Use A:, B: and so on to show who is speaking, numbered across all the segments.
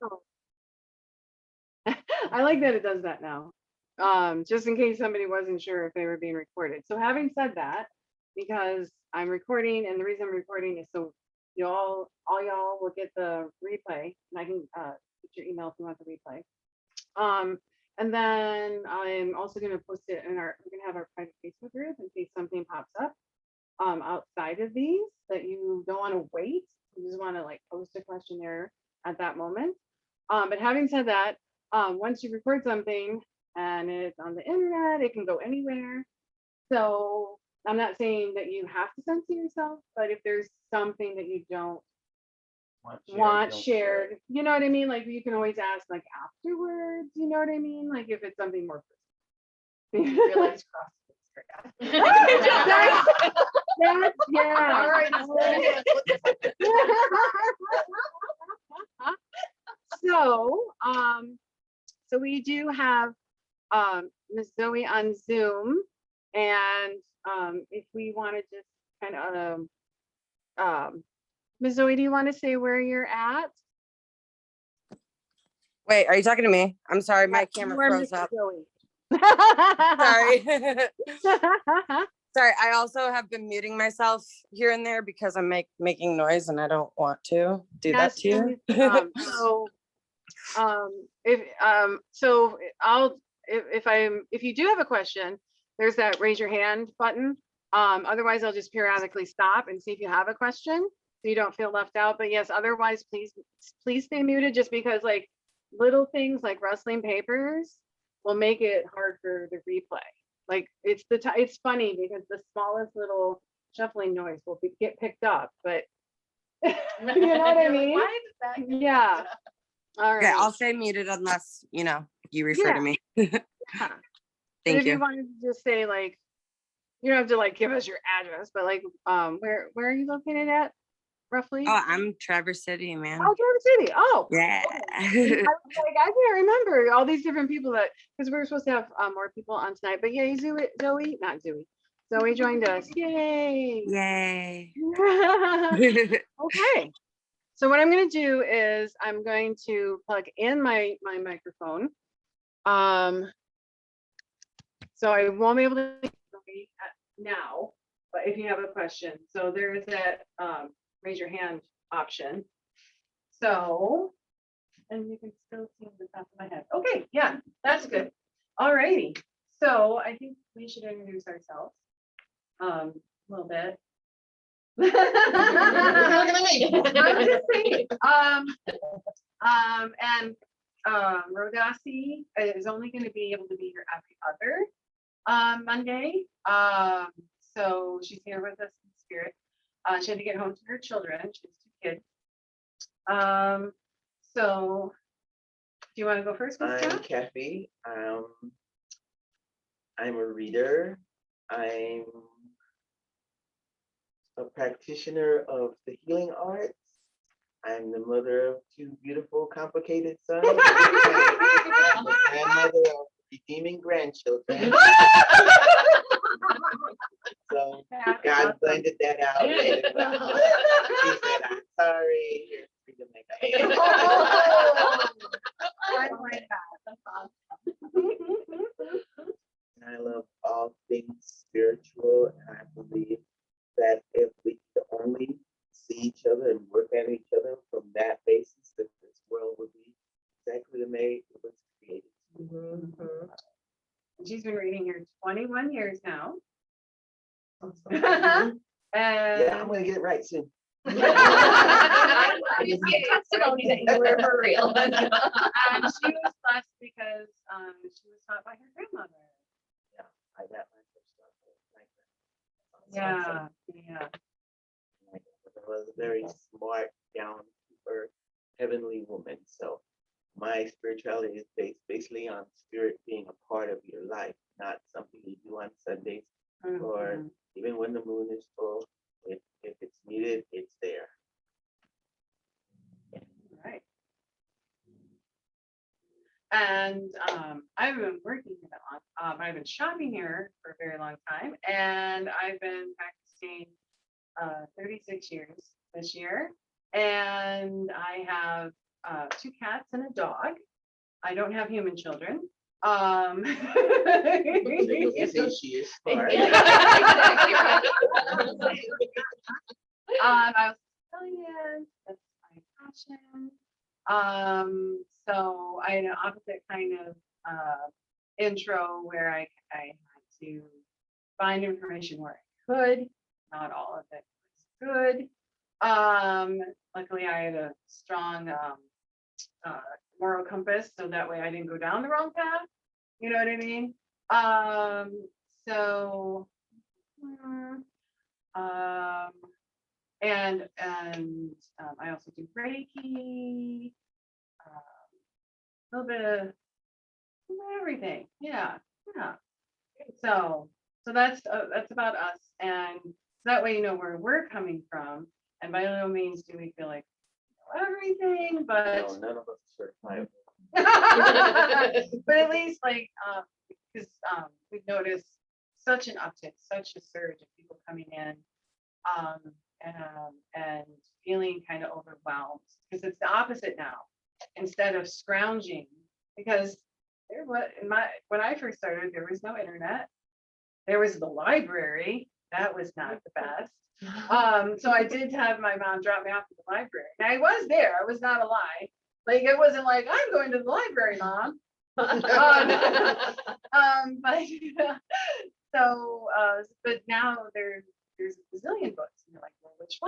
A: Oh, I like that it does that now. Just in case somebody wasn't sure if they were being recorded. So having said that, because I'm recording, and the reason I'm recording is so all y'all will get the replay, and I can put your email if you want the replay. And then I'm also going to post it in we're going to have our private Facebook group in case something pops up outside of these that you don't want to wait. You just want to like post a questionnaire at that moment. But having said that, once you record something and it's on the internet, it can go anywhere. So I'm not saying that you have to censor yourself, but if there's something that you don't want shared, you know what I mean? Like you can always ask like afterwards, you know what I mean? Like if it's something more personal.
B: Realize
A: Yeah.
B: All right.
A: So we do have Miss Zoe on Zoom, and if we want to just kind of Miss Zoe, do you want to say where you're at?
C: Wait, are you talking to me? I'm sorry, my camera froze up. Sorry. Sorry, I also have been muting myself here and there because I'm making noise and I don't want to do that to you.
A: If you do have a question, there's that raise your hand button. Otherwise I'll just periodically stop and see if you have a question so you don't feel left out. But yes, otherwise please stay muted, just because like little things like rustling papers will make it hard for the replay. Like it's funny because the smallest little shuffling noise will get picked up, but you know what I mean?
B: Why did that get
A: Yeah. All right.
C: Okay, I'll stay muted unless you refer to me.
A: Yeah.
C: Thank
A: if you wanted to just say like, you don't have to like give us your address, but like where are you located at roughly?
C: Oh, I'm Traverse City, man.
A: Oh, Traverse City. Oh,
C: yeah.
A: I can't remember all these different people because we were supposed to have more people on tonight. But yeah, Zoe joined us. Yay!
C: Yay!
A: Okay. So what I'm going to do is I'm going to plug in my microphone. So I won't be able to now, but if you have a question, so there is that raise your hand option. So, and you can still see the top of my head. Okay, yeah, that's good. All righty. So I think we should introduce ourselves a little bit. I'm just saying. Rodasi is only going to be able to be here every other Monday. So she's here with us in spirit. She had to get home to her children. She has 2 kids. So do you want to go first?
D: I'm Kathy. I'm a reader. I'm a practitioner of the healing arts. I'm the mother of 2 beautiful, complicated sons. I'm the grandmother of redeeming grandchildren. So God blended that out. She said, "I'm sorry. Here's freedom make And I love all things spiritual, and I believe that if we could only see each other and work at each other from that basis, that this world would be exactly the way it was created.
A: She's been reading here 21 years now.
D: Yeah,
A: And
D: I'm gonna get it right soon.
B: I just get testimony that you were for real.
A: and she was blessed because she was taught by her grandmother.
D: Yeah, I got my first love like that.
A: Yeah, yeah.
D: It was a very smart, down to earth, heavenly woman. So my spirituality is based basically on spirit being a part of your life, not something you do on Sundays or even when the moon is full. If it's needed, it's there.
A: Right. And I've been working here that long. I've been shopping here for a very long time, and I've been practicing 36 years this year. And I have 2 cats and a dog. I don't have human children.
D: You say she is smart.
B: Exactly right.
A: I was brilliant. That's my passion. So I had an opposite kind of intro where I had to find information where I could. Not all of it was good. Luckily, I had a strong moral compass, so that way I didn't go down the wrong path. You know what I mean? So, and I also do Reiki, a little bit of everything. Yeah. So that's about us, and that way you know where we're coming from. And by no means do we feel like we know everything, but
D: No, none of us are certified.
A: but at least like because we've noticed such an uptick, such a surge of people coming in and feeling kind of overwhelmed, because it's the opposite now. Instead of scrounging, because when I first started, there was no internet. There was the library. That was not the best. So I did have my mom drop me off at the library. And I was there. I was not a lie. Like, it wasn't like, I'm going to the library, Mom. But so but now there's a bazillion books, and you're like, well, which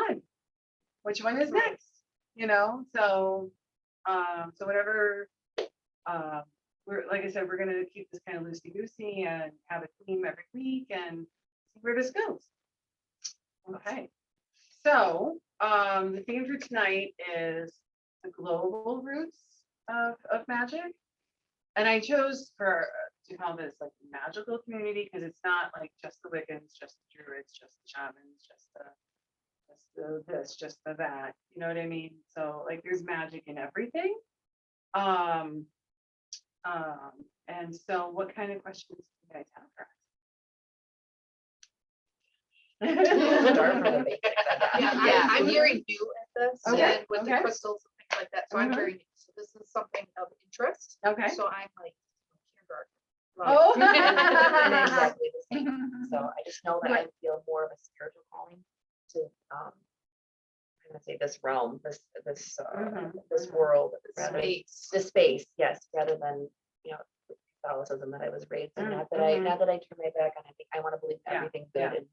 A: one is next, you know? So so whatever, we're, like I said, we're gonna keep this kind of loosey goosey and have a theme every week and see where this goes. Okay, so the theme for tonight is the global roots of magic. And I chose to call this like the magical community, because it's not like just the Wiccans, just the Druids, just the shamans, just the this, just the that. You know what I mean? So like there's magic in everything. And so what kind of questions do you guys have for us?
B: Start from the basics, I guess.
E: Yeah, I'm very new at this,
A: Okay,
E: and with the
A: okay.
E: crystals and things like that, so I'm
A: Mhm.
E: very new. So this is something of interest.
A: Okay.
E: So I'm like kindergarten.
A: Oh.
B: I'm exactly the same. So I just know that I feel more of a spiritual calling to, I'm gonna say this realm, this this
A: Mhm.
B: world,
E: The
B: rather
E: space.
B: the space, yes, rather than, with Catholicism that I was raised in. Not that I
A: Mhm.
B: turn my back on. I think I want to believe
A: Yeah,
B: everything good
A: yeah.
B: and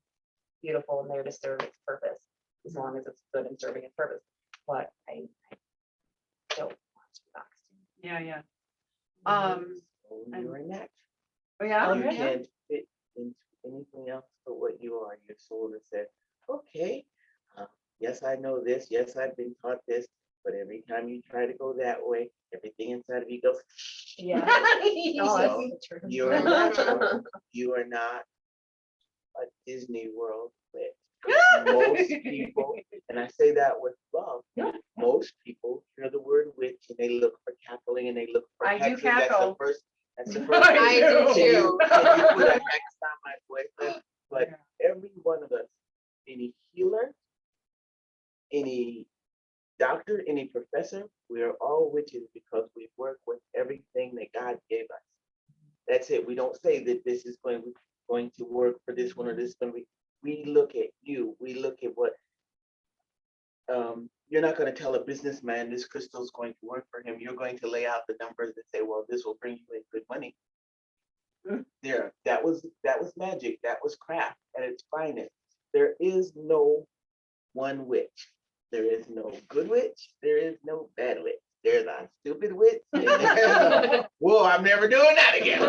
B: beautiful and there to serve its purpose, as long as it's good and serving its purpose. But I don't want to be boxed in.
A: Yeah.
D: So you're a natural.
A: Oh, yeah.
D: You
A: Okay.
D: can't fit into anything else but what you are. Your soul has said, okay, yes, I know this. Yes, I've been taught this. But every time you try to go that way, everything inside of you goes,
B: Yeah. No,
D: So,
B: that's the truth.
D: you're a natural. You are not a Disney World witch. Most people, and I say that with love, most people hear the word witch and they look for cackling and they look for
A: I do
D: hexes. That's the
A: cackle.
D: first. That's the
A: I
D: first.
A: do
E: I do too.
D: Can you put a hex on my boyfriend? But every one of us, any healer, any doctor, any professor, we are all witches because we work with everything that God gave us. That's it. We don't say that this is going to work for this one or this one. We look at you. We look at what. You're not going to tell a businessman this crystal is going to work for him. You're going to lay out the numbers and say, well, this will bring you in good money. There, that was magic. That was craft at its finest. There is no one witch. There is no good witch. There is no bad witch. There's a stupid witch. And there's a, whoa, I'm never doing that again.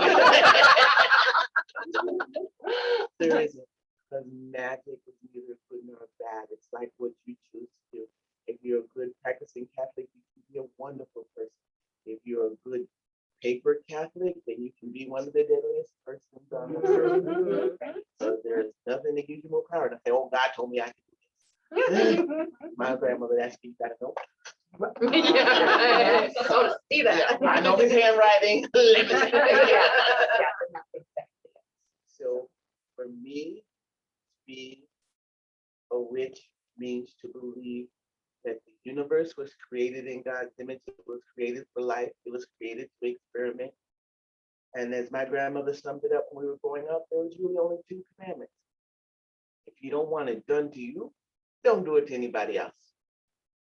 D: There isn't. Because magic is neither good nor bad. It's like what you choose to do. If you're a good practicing Catholic, you can be a wonderful person. If you're a good paper Catholic, then you can be one of the deadliest persons on the earth. So there's nothing that gives you more power to say, oh, God told me I could do this. My grandmother asked me, you gotta know.
E: Yeah. So to see that.
D: Yeah, I know his handwriting. Let me see.
B: Yeah.
D: So for me, to be a witch means to believe that the universe was created in God's image. It was created for life. It was created to experiment. And as my grandmother summed it up when we were growing up, there was really only 2 commandments. If you don't want it done to you, don't do it to anybody else.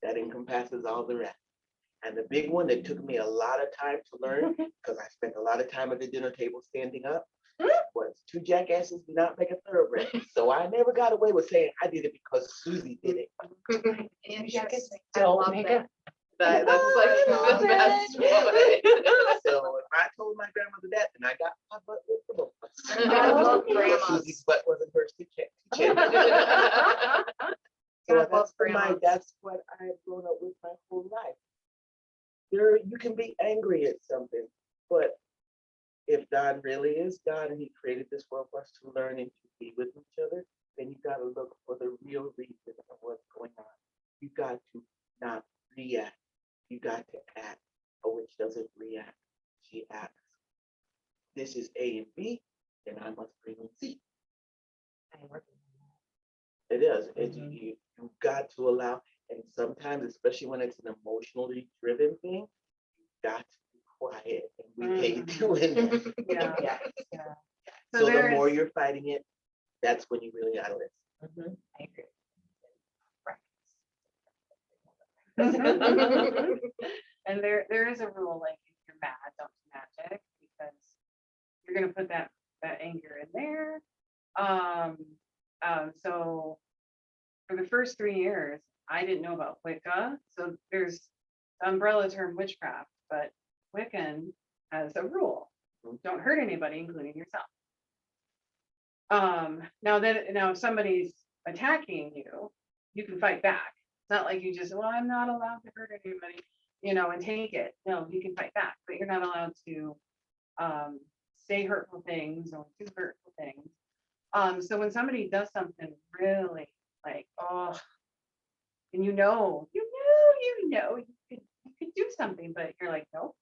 D: That encompasses all the rest. And the big one that took me a lot of time to learn, because I spent a lot of time at the dinner table standing up, was 2 jackasses do not make a thoroughbred. So I never got away with saying I did it because Susie did it.
E: And
B: You
E: yes, I
B: still
E: love
B: make
E: that.
B: That's
E: I love
B: like the best
E: it.
B: way.
D: So if I told my grandmother that, then I got my butt with the both of us.
E: I love
D: Because
E: grandmas.
D: Susie's butt wasn't hers to check. So
E: God loves grandmas.
D: that's what I've grown up with my whole life. You can be angry at something, but if God really is God and he created this world for us to learn and to be with each other, then you got to look for the real reason of what's going on. You got to not react. You got to act. A witch doesn't react. She acts. This is A and B, then I must bring in C. It is. You've got to allow, and sometimes, especially when it's an emotionally driven thing, you've got to be quiet. And we hate doing that.
A: Yeah.
B: Yeah.
A: So
D: So the
A: there
D: more
A: is-
D: you're fighting it, that's when you really gotta listen.
B: I agree.
A: And there is a rule, like if you're mad, don't do magic, because you're gonna put that anger in there. So for the first 3 years, I didn't know about Wicca. So there's the umbrella term witchcraft, but Wiccan has a rule. Don't hurt anybody, including yourself. Now if somebody's attacking you, you can fight back. It's not like you just, well, I'm not allowed to hurt anybody, and take it. No, you can fight back, but you're not allowed to say hurtful things or do hurtful things. So when somebody does something really like, oh, and you could do something, but you're like, nope,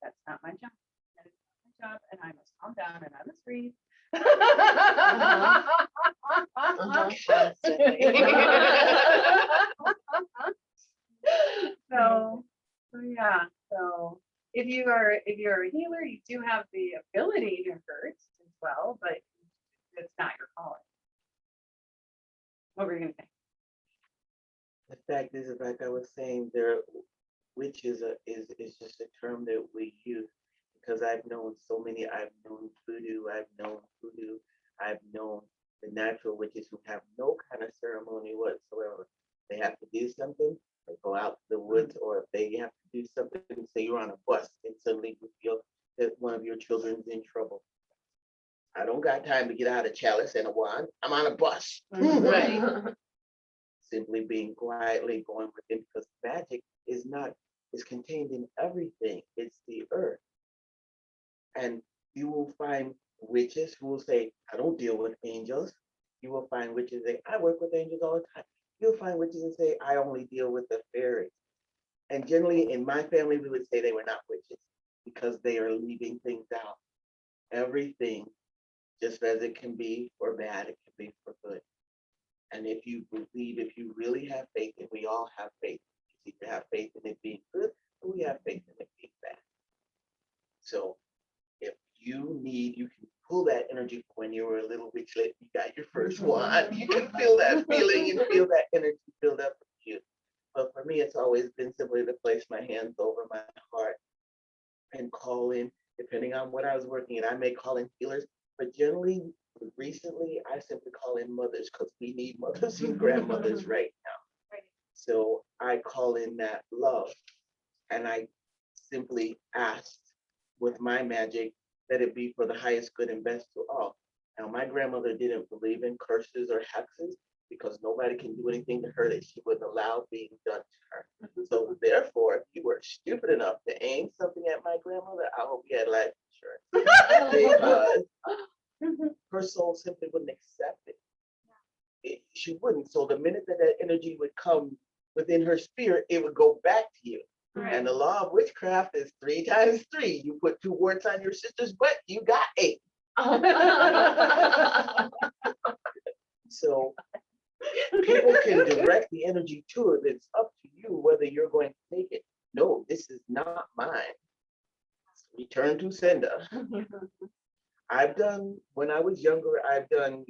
A: that's not my job. That is not my job, and I must calm down and I must breathe. So yeah. So if you're a healer, you do have the ability to hurt as well, but it's not your calling. What were you gonna say?
D: The fact is, like I was saying, witch is just a term that we use because I've known so many. I've known voodoo, I've known the natural witches who have no kind of ceremony whatsoever. They have to do something, they go out to the woods, or if they have to do something, say you're on a bus and suddenly you feel that one of your children's in trouble. I don't got time to get out a chalice and a wand. I'm on a bus.
B: Right.
D: Simply being quietly going within, because magic is contained in everything. It's the earth. And you will find witches who will say, I don't deal with angels. You will find witches that I work with angels all the time. You'll find witches that say, I only deal with the fairies. And generally in my family, we would say they were not witches because they are leaving things out. Everything, just as it can be for bad, it can be for good. And if you really have faith, and we all have faith, you either have faith in it being good, or we have faith in it being bad. So if you can pull that energy from when you were a little witchlet, you got your first wand, you can feel that feeling and feel that energy build up with you. But for me, it's always been simply to place my hands over my heart and call in, depending on what I was working at. I may call in healers, but generally, recently, I simply call in mothers because we need mothers and grandmothers right now.
E: Right.
D: So I call in that love, and I simply asked with my magic that it be for the highest good and best to all. Now, my grandmother didn't believe in curses or hexes because nobody can do anything to her that she wouldn't allow being done to her. So therefore, if you were stupid enough to aim something at my grandmother, I hope you had life insurance. Because her soul simply wouldn't accept it. She wouldn't. So the minute that energy would come within her spirit, it would go back to you.
A: Right.
D: And the law of witchcraft is 3 times 3. You put 2 warts on your sister's butt, you got 8. So people can direct the energy to it. It's up to you whether you're going to take it. No, this is not mine. Return to sender. When I was younger, I've done,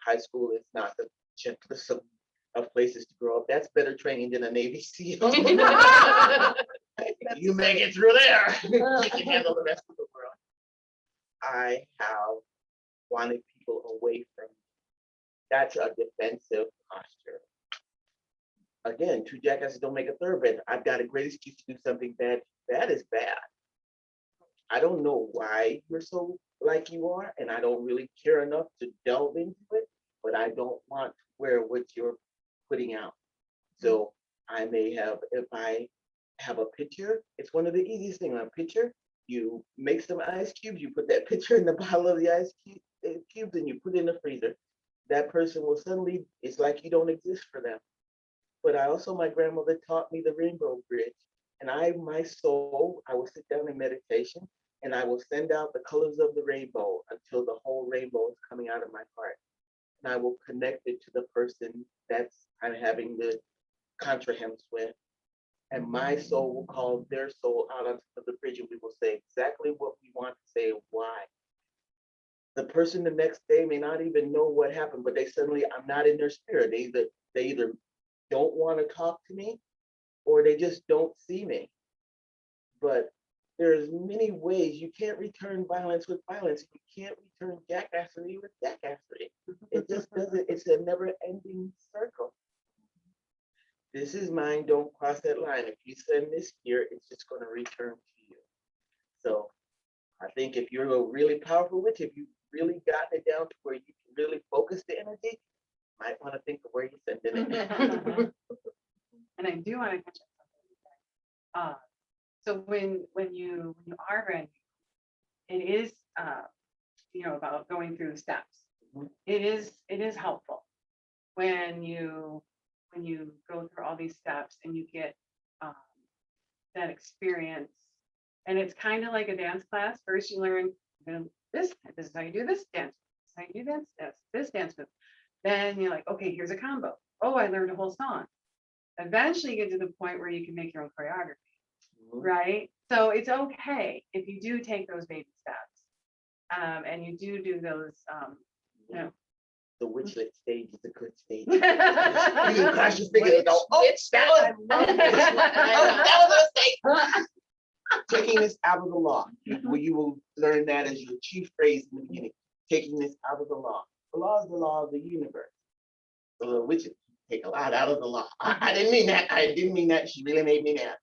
D: high school is not the gentlest of places to grow up. That's better training than a Navy SEAL. You make it through there. You can handle the rest of the world. I have wanted people away from me. That's a defensive posture. Again, two jackasses don't make a thoroughbred. I've got a great excuse to do something bad. That is bad. I don't know why you're so like you are, and I don't really care enough to delve into it, but I don't want to wear what you're putting out. So I may have, if I have a picture, it's one of the easiest things. On a picture, you make some ice cubes, you put that picture in the bottle of the ice cubes, and you put it in the freezer. That person will suddenly, it's like you don't exist for them. But my grandmother taught me the rainbow bridge. And my soul, I will sit down in meditation and I will send out the colors of the rainbow until the whole rainbow is coming out of my heart. And I will connect it to the person that's I'm having the contrahems with. And my soul will call their soul out onto the bridge and we will say exactly what we want to say and why. The person the next day may not even know what happened, but I'm not in their spirit. They either don't want to talk to me or they just don't see me. But there's many ways. You can't return violence with violence. You can't return jackassery with jackassery. It just doesn't, it's a never ending circle. This is mine, don't cross that line. If you send this here, it's just going to return to you. So I think if you're a really powerful witch, if you've really gotten it down to where you can really focus the energy, you might want to think of where you're sending it.
A: And I do want to catch up. So when you are brand new, it is about going through the steps.
D: Mhm.
A: It is helpful when you go through all these steps and you get that experience. And it's kind of like a dance class. First you learn this is how you do this dance. This is how you do this dance move. Then you're like, okay, here's a combo. Oh, I learned a whole song. Eventually you get to the point where you can make your own choreography, right? So it's okay if you do take those baby steps, and you do those,
D: The witchlet stage is a good stage.
A: you
D: You can cross your fingers and go, that was a mistake. Taking this out of the law. You will learn that as your chief phrase in the beginning. Taking this out of the law. The law is the law of the universe. So the witches take a lot out of the law. I didn't mean that. I didn't mean that. She really made me mad.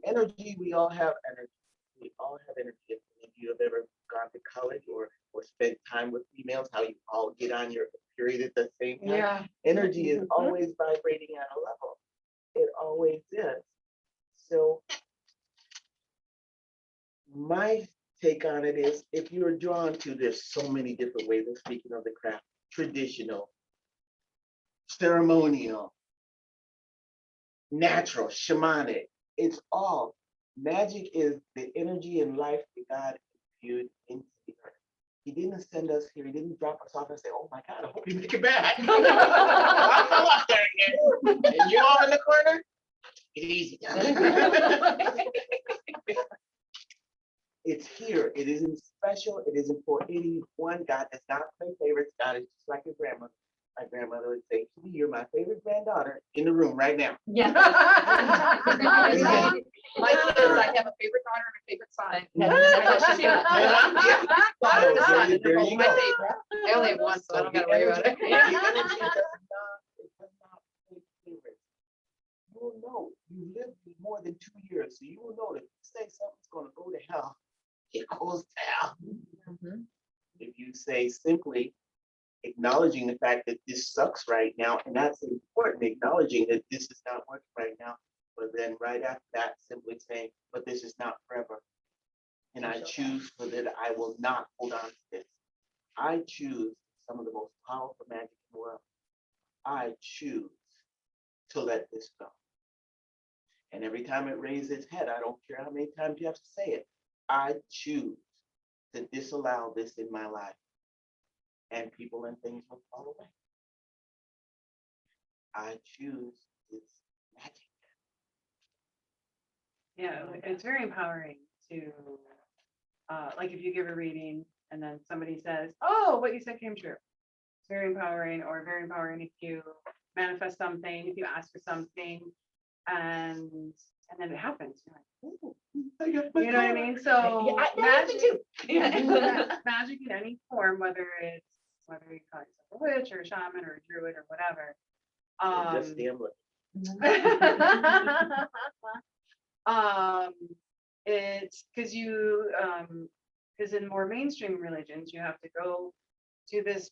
D: Energy, we all have energy. We all have energy. If any of you have ever gone to college or spent time with females, how you all get on your period at the same time.
A: Yeah.
D: Energy is always vibrating at a level. It always is. So my take on it is, if you're drawn to, there's so many different ways of speaking of the craft: traditional, ceremonial, natural, shamanic. It's all. Magic is the energy and life that God infused into the earth. He didn't send us here. He didn't drop us off and say, oh my God, I hope you make it back. I'm up there again. And you all in the corner? Take it easy. It's here. It isn't special. It isn't for anyone. God does not play favorites. God is just like your grandmother. My grandmother would say to me, you're my favorite granddaughter in the room right now.
E: Yeah. My kids, I have a favorite daughter and a favorite son. Daughter to son, they're both my favorite. I only have one, so I don't gotta worry about it.
D: The energy does not play favorites. You will know. You lived more than 2 years, so you will know that if you say something's going to go to hell, it goes to hell. If you say simply, acknowledging the fact that this sucks right now, and that's important, acknowledging that this is not working right now, but then right after that, simply saying, but this is not forever. And I choose for that I will not hold on to this. I choose some of the most powerful magic in the world. I choose to let this go. And every time it raises its head, I don't care how many times you have to say it, I choose to disallow this in my life. And people and things will fall away. I choose this magic.
A: Yeah, it's very empowering to, like if you give a reading and then somebody says, oh, what you said came true. It's very empowering, or very empowering if you manifest something, if you ask for something and then it happens. You're like, ooh. You know what I mean? So magic, magic in any form, whether you call yourself a witch or a shaman or a druid or whatever.
D: Just damn look.
A: It's because because in more mainstream religions, you have to go to this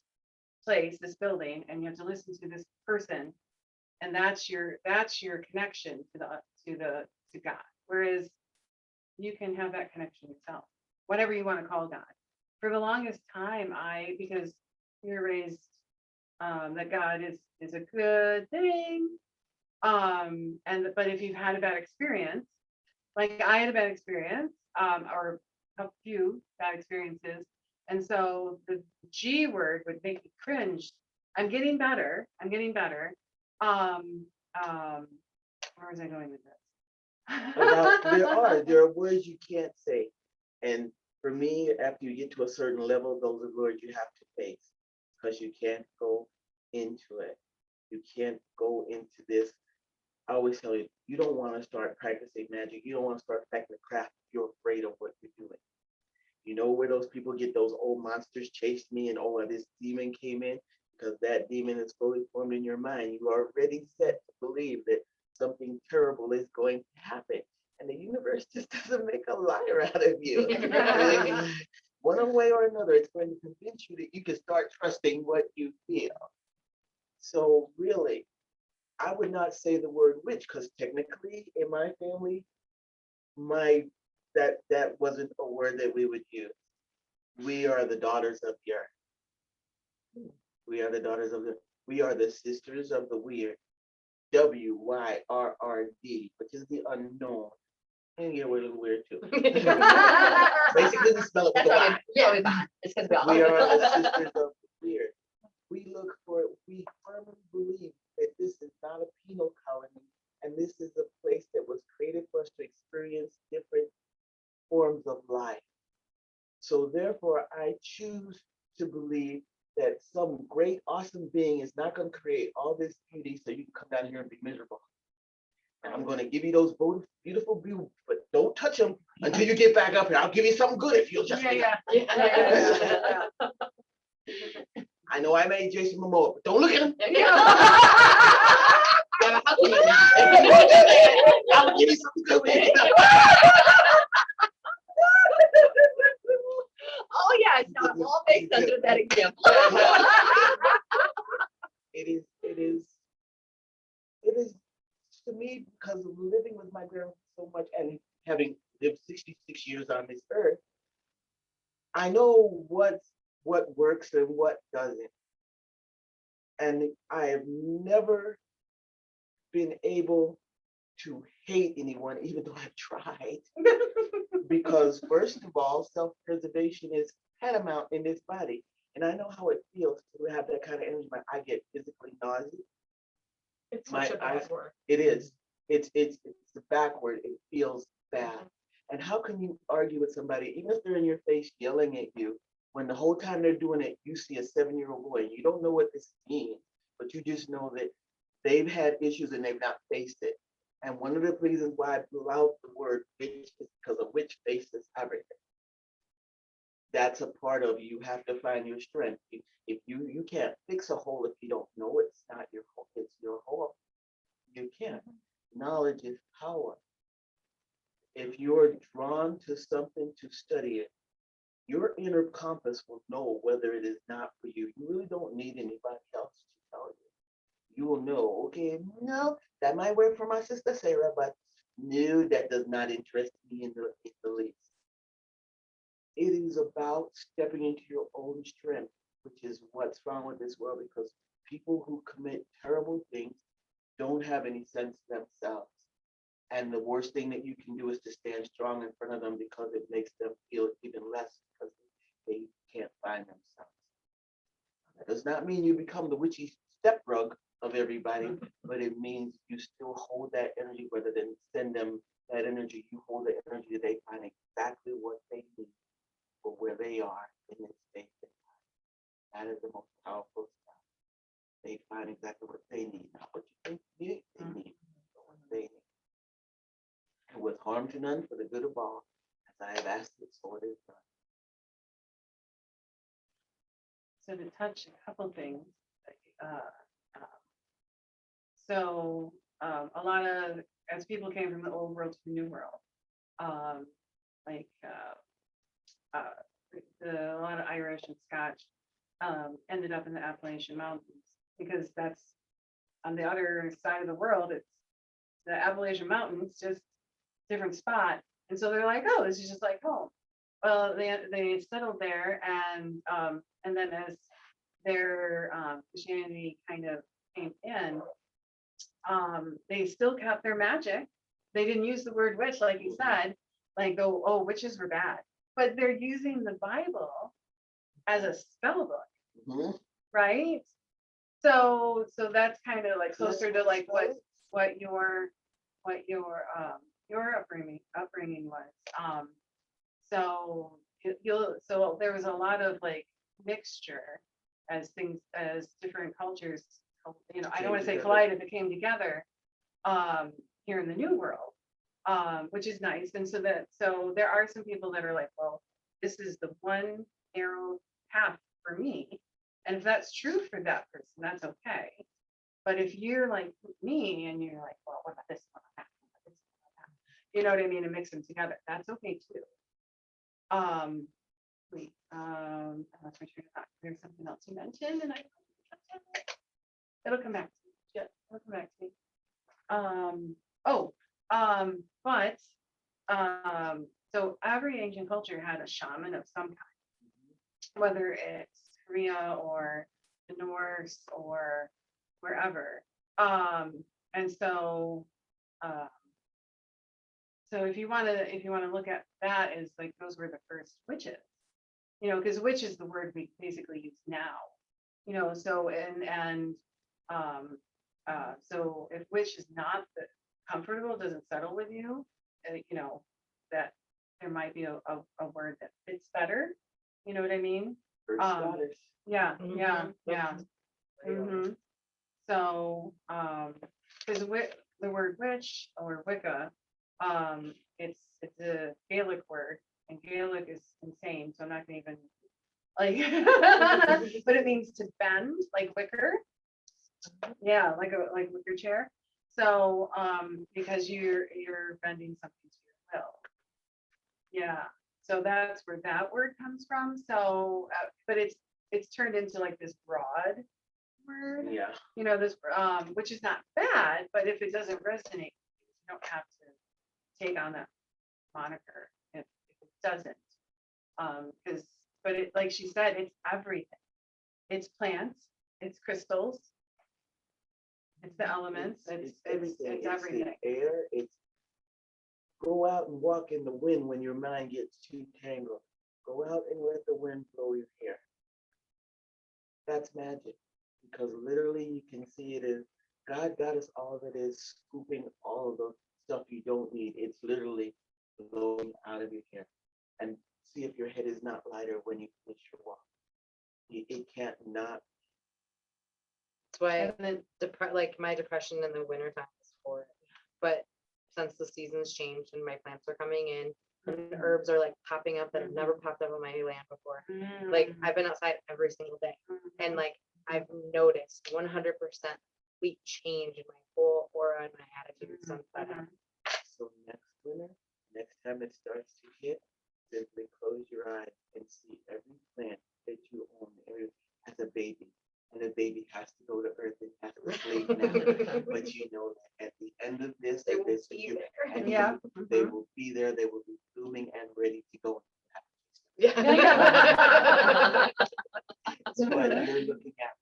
A: place, this building, and you have to listen to this person, and that's your connection to God. Whereas you can have that connection yourself, whatever you want to call God. For the longest time, because we were raised that God is a good thing. But if you've had a bad experience, like I had a bad experience, or a few bad experiences, and so the G word would make me cringe. I'm getting better. Where was I going with this?
D: There are words you can't say. And for me, after you get to a certain level, those are words you have to face, because you can't go into it. You can't go into this. I always tell you, you don't want to start practicing magic. You don't want to start practicing craft. You're afraid of what you're doing. You know where those people get those old monsters chased me and oh, this demon came in? Because that demon is fully formed in your mind. You are already set to believe that something terrible is going to happen. And the universe just doesn't make a liar out of you. One way or another, it's going to convince you that you can start trusting what you feel. So really, I would not say the word witch, because technically in my family, that wasn't a word that we would use. We are the daughters of the earth. We are the daughters of the, we are the sisters of the weird. WYRRD, which is the unknown. And yeah, we're a little weird too. Basically, we spell it with a Y.
B: Yeah, it's because
D: We are the sisters of the weird. We firmly believe that this is not a penal colony, and this is a place that was created for us to experience different forms of life. So therefore, I choose to believe that some great, awesome being is not going to create all this beauty so you can come down here and be miserable. And I'm going to give you those beautiful views, but don't touch them until you get back up here. I'll give you something good if you'll just.
A: Yeah.
D: I know I made Jason Momoa, but don't look at him. I'll give you something good.
B: Oh yeah, it's not all makes sense with that example.
D: It is to me, because of living with my grandma so much and having lived 66 years on this earth, I know what works and what doesn't. And I have never been able to hate anyone, even though I've tried. Because first of all, self-preservation is paramount in this body. And I know how it feels to have that kind of energy. I get physically nauseous.
E: It's such a bad word.
D: It is. It's backward. It feels bad. And how can you argue with somebody, even if they're in your face yelling at you, when the whole time they're doing it, you see a 7-year-old boy, and you don't know what this means, but you just know that they've had issues and they've not faced it. And one of the reasons why I blew out the word witch is because a witch faces everything. That's a part of you have to find your strength. If you can't fix a hole if you don't know it's not your hole, it's your hole. You can't. Knowledge is power. If you're drawn to something to study it, your inner compass will know whether it is not for you. You really don't need anybody else to tell you. You will know, okay, no, that might work for my sister Sarah, but no, that does not interest me in the least. It is about stepping into your own strength, which is what's wrong with this world, because people who commit terrible things don't have any sense themselves. And the worst thing that you can do is to stand strong in front of them, because it makes them feel even less because they can't find themselves. That does not mean you become the witchy step rug of everybody, but it means you still hold that energy rather than send them that energy, you hold the energy, they find exactly what they need for where they are in this space and time. That is the most powerful stuff. They find exactly what they need, not what you think they need, but what they need. And with harm to none for the good of all, as I have asked it, so it is done.
A: So to touch a couple things, so a lot of, as people came from the old world to the new world, like a lot of Irish and Scotch ended up in the Appalachian Mountains because that's on the other side of the world. It's the Appalachian Mountains, just different spot. And so they're like, oh, this is just like home. Well, they settled there, and then as their Christianity kind of came in, they still kept their magic. They didn't use the word witch, like you said, like, oh, witches were bad. But they're using the Bible as a spell book,
D: Mhm.
A: right? So that's kind of like closer to like what your upbringing was. So so there was a lot of like mixture as different cultures, I don't want to say collided, but came together here in the new world, which is nice. And so there are some people that are like, well, this is the one narrow path for me. And if that's true for that person, that's okay. But if you're like me and you're like, well, what about this? What about that? What about this? What about that? You know what I mean? And mix them together. That's okay too. Wait, I lost my train of thought. There's something else you mentioned and it'll come back to me. Yeah, it'll come back to me. So every ancient culture had a shaman of some kind, whether it's Korea or the Norse or wherever. And so if you want to look at that as like those were the first witches, because witch is the word we basically use now, so so if witch is not comfortable, doesn't settle with you, that there might be a word that fits better. You know what I mean?
D: First goddess.
A: Yeah.
B: Mhm.
A: So, because the word witch or Wicca, it's a Gaelic word, and Gaelic is insane. So I'm not gonna even like, but it means to bend, like wicker. Yeah, like a wicker chair. So, because you're bending something to your will. Yeah. So that's where that word comes from. So, but it's turned into like this broad word.
D: Yeah.
A: This which is not bad, but if it doesn't resonate, you don't have to take on that moniker if it doesn't. But it, like she said, it's everything. It's plants, it's crystals, it's the elements, it's everything.
D: It's the air. It's go out and walk in the wind when your mind gets too tangled. Go out and let the wind blow your hair. That's magic, because literally you can see it as God got us all that is scooping all of the stuff you don't need. It's literally blowing out of your hair. And see if your head is not lighter when you finish your walk. It can't not.
C: That's why
A: And then
C: like my depression in the wintertime is for it. But since the seasons changed and my plants are coming in and herbs are like popping up that have never popped up on my land before. Like I've been outside every single day and like I've noticed 100% complete change in my whole aura and my attitude since that happened.
D: So next winter, next time it starts to hit, simply close your eyes and see every plant that you own as a baby. And a baby has to go to earth and has to sleep now. But you know that at the end of this,
B: They will
D: this
B: be
D: you,
B: there.
D: and
A: Yeah.
D: they will be there. They will be blooming and ready to go.
C: Yeah.
D: That's what you're looking at.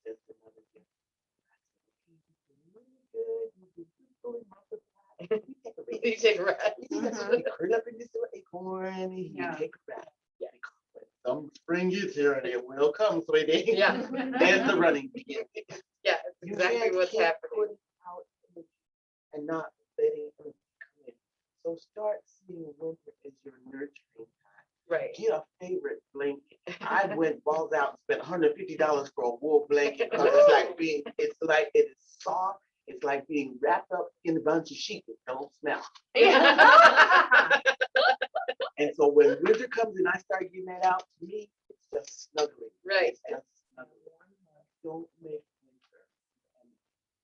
D: It's just another gift.
C: You take a rest.
D: Curl up in this little acorn. You
A: Yeah.
D: take a rest. Yeah. Some spring gets here and it will come, sweetie.
C: Yeah.
D: Then the running begins.
C: Yeah, it's exactly what's happening.
D: And not letting them come in. So start seeing winter as your nurturing time.
C: Right.
D: Get a favorite blanket. I went balls out and spent $150 for a wool blanket because it's like it is soft. It's like being wrapped up in a bunch of sheep that don't smell. And so when winter comes and I start getting that out, to me, it's just snuggling.
C: Right.
D: It's just snuggling. Don't make winter.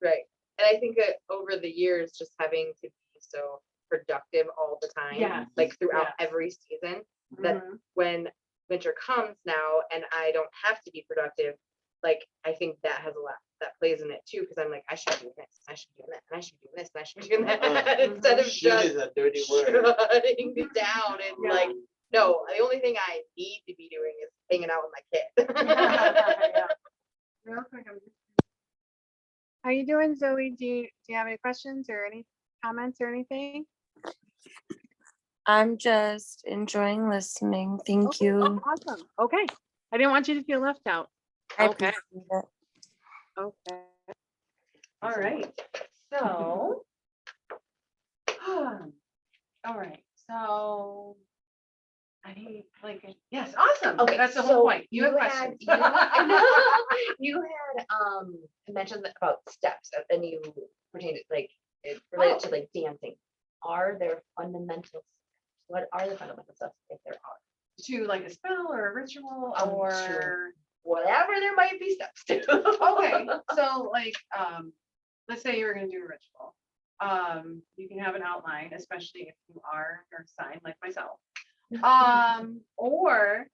C: Right. And I think that over the years, just having to be so productive all the time,
A: Yes,
C: like throughout
A: yes.
C: every season, that
A: Mhm.
C: when winter comes now and I don't have to be productive, like I think that has a lot that plays in it too, because I'm like, I should be doing this, I should be doing that, and I should be doing this, and I should be doing that, instead of
D: Should
C: just
D: is a dirty word.
C: shutting it down and
A: Yeah.
C: like, no, the only thing I need to be doing is hanging out with my kid.
A: Yeah. Real quick, how you doing, Zoe? Do you have any questions or any comments or anything?
F: I'm just enjoying listening. Thank you.
A: Awesome. Okay. I didn't want you to feel left out.
F: I
A: Okay.
F: appreciate it.
A: Okay.
E: All right, so. All right, so. I need like, yes, awesome.
B: Okay,
E: That's the
B: so
E: whole point. You have
B: you
E: questions.
B: You had mentioned about steps and you pertained to like it related to like dancing. Are there fundamental steps? What are the fundamental steps if there are?
E: To like a spell or a ritual
B: Sure.
E: or,
B: Whatever there might be steps to.
E: okay, so like, let's say you're gonna do a ritual. You can have an outline, especially if you are a sign like myself. Or,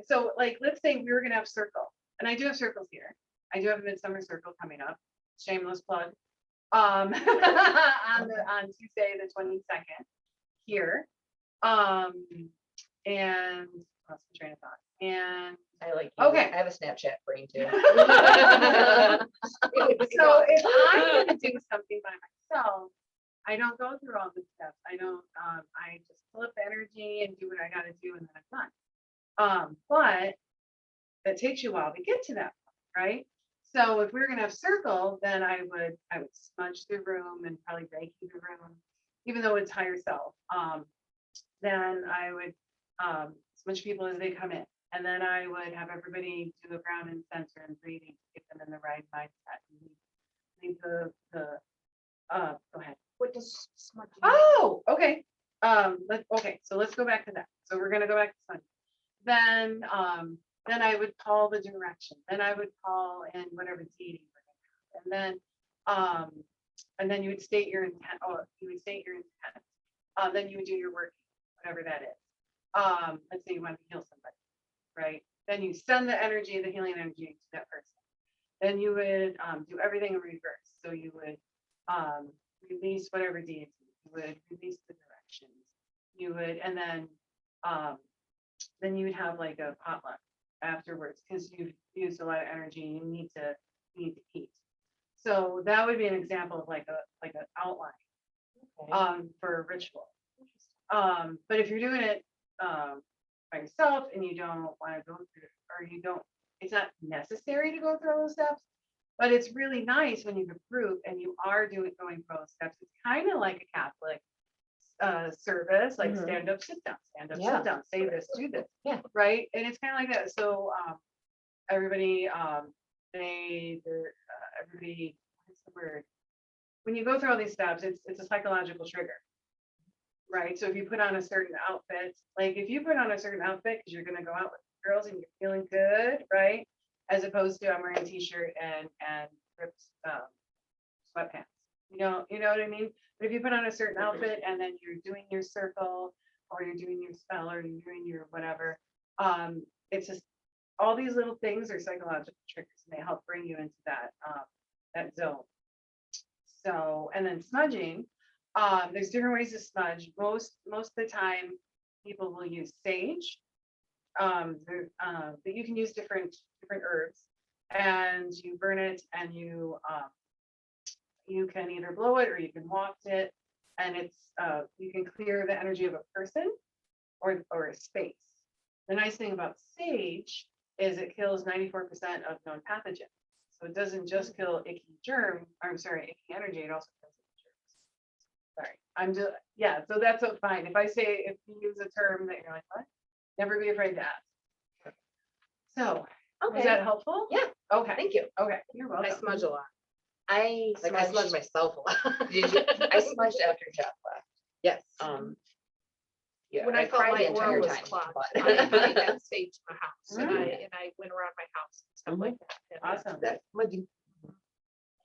E: so like, let's say we were gonna have circle, and I do have circles here. I do have a midsummer circle coming up, shameless plug. On Tuesday, the 22nd here. And lost my train of thought. And
B: I like you.
E: Okay.
B: I have a Snapchat brain too.
E: so if I'm gonna do something by myself, I don't go through all the steps. I don't, I just pull up the energy and do what I gotta do and then I'm done. But that takes you a while to get to that point, right? So if we were gonna have circle, then I would smudge the room and probably Reiki the room, even though it's higher self. Then I would smudge people as they come in. And then I would have everybody do a ground and center and breathing to get them in the right mindset. Leave the go ahead.
B: What does smudge mean?
E: Oh, okay. So let's go back to that. So we're gonna go back to Sunday. Then I would call the direction. Then I would call in whatever deity we're gonna have. And then you would state your intent. Oh, you would state your intent. Then you would do your work, whatever that is. Let's say you want to heal somebody, right? Then you send the energy, the healing energy to that person. Then you would do everything in reverse. So you would release whatever deity, you would release the directions, you would, and then you would have like a potluck afterwards because you've used a lot of energy and you need to eat. So that would be an example of like an outline
B: Okay.
E: for a ritual. But if you're doing it by yourself and you don't want to go through, or you don't, it's not necessary to go through all those steps, but it's really nice when you have a group and you are going through all those steps. It's kind of like a Catholic service, like
B: Mhm.
E: stand up, sit down, stand up,
B: Yeah.
E: sit down, say this, do this.
B: Yeah.
E: Right. And it's kind of like that. So everybody, everybody, what's the word? When you go through all these steps, it's a psychological trigger. Right. So if you put on a certain outfit, like if you put on a certain outfit because you're gonna go out with girls and you're feeling good, right? As opposed to I'm wearing a t-shirt and ripped sweatpants. You know what I mean? But if you put on a certain outfit and then you're doing your circle or you're doing your spell or you're doing your whatever, it's just all these little things are psychological triggers and they help bring you into that zone. So, and then smudging, there's different ways to smudge. Most of the time people will use sage. But you can use different herbs and you burn it and you can either blow it or you can waft it, and it's you can clear the energy of a person or a space. The nice thing about sage is it kills 94% of known pathogens. So it doesn't just kill icky energy, it also kills icky germs. Sorry, I'm just, yeah, so that's fine. If I say, if you use a term that you're like, what? Never be afraid to ask. So, was
B: Okay,
E: that helpful?
B: Yeah.
E: Okay,
B: thank you.
E: okay, you're
C: I
E: welcome.
C: smudge a lot.
B: I
C: Like I smudge
B: smudged,
C: myself a lot.
B: did you? I smudged after Jeff left.
C: Yes.
B: Yeah,
G: When I felt
B: cried the
G: my
B: entire
G: aura was
B: time,
G: clogged,
B: but-
G: I had sage in the house and
E: Mm.
G: I went around my house and stuff like that. And
E: Awesome.
D: That's Magick.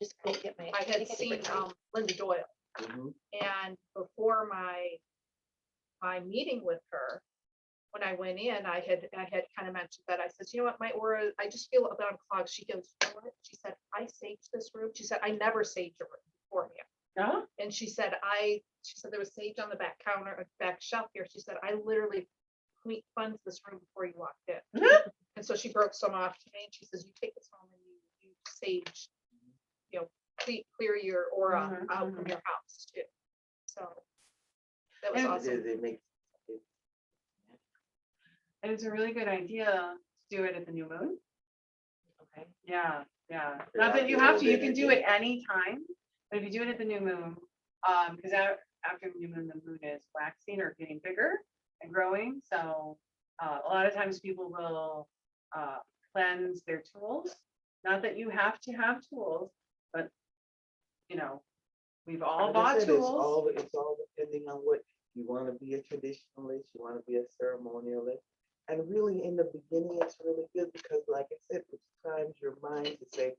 B: Just couldn't get my.
G: I
B: think
G: had
B: did
G: seen
B: bring my-
G: Linda Doyle
D: Mhm.
G: and before my meeting with her, when I went in, I had kind of mentioned that. I said, you know what, my aura, I just feel a bit unclogged. She goes, you know what? She said, I saged this room. She said, I never saged a room beforehand.
E: Uh-huh.
G: And she said, there was sage on the back counter, back shelf here. She said, I literally cleansed this room before you walked in. And so she broke some off to me and she says, you take this home and you sage, you know, clear your aura
E: Mhm,
G: out from
E: mhm.
G: your house too. So that was
E: And-
G: awesome.
D: It makes
E: And it's a really good idea to do it at the new moon.
B: Okay.
E: Yeah, yeah.
D: Clear
E: Not
D: out
E: that you
D: the
E: have
D: old
E: to, you can do it
D: energy.
E: anytime, but if you do it at the new moon, because after the new moon, the moon is waxing or getting bigger and growing. So a lot of times people will cleanse their tools. Not that you have to have tools, but you know, we've all
D: Like I
E: bought
D: said,
E: tools.
D: It's all depending on what you want to be, a traditionalist, you want to be a ceremonialist. And really in the beginning, it's really good because like I said, it primes your mind to say,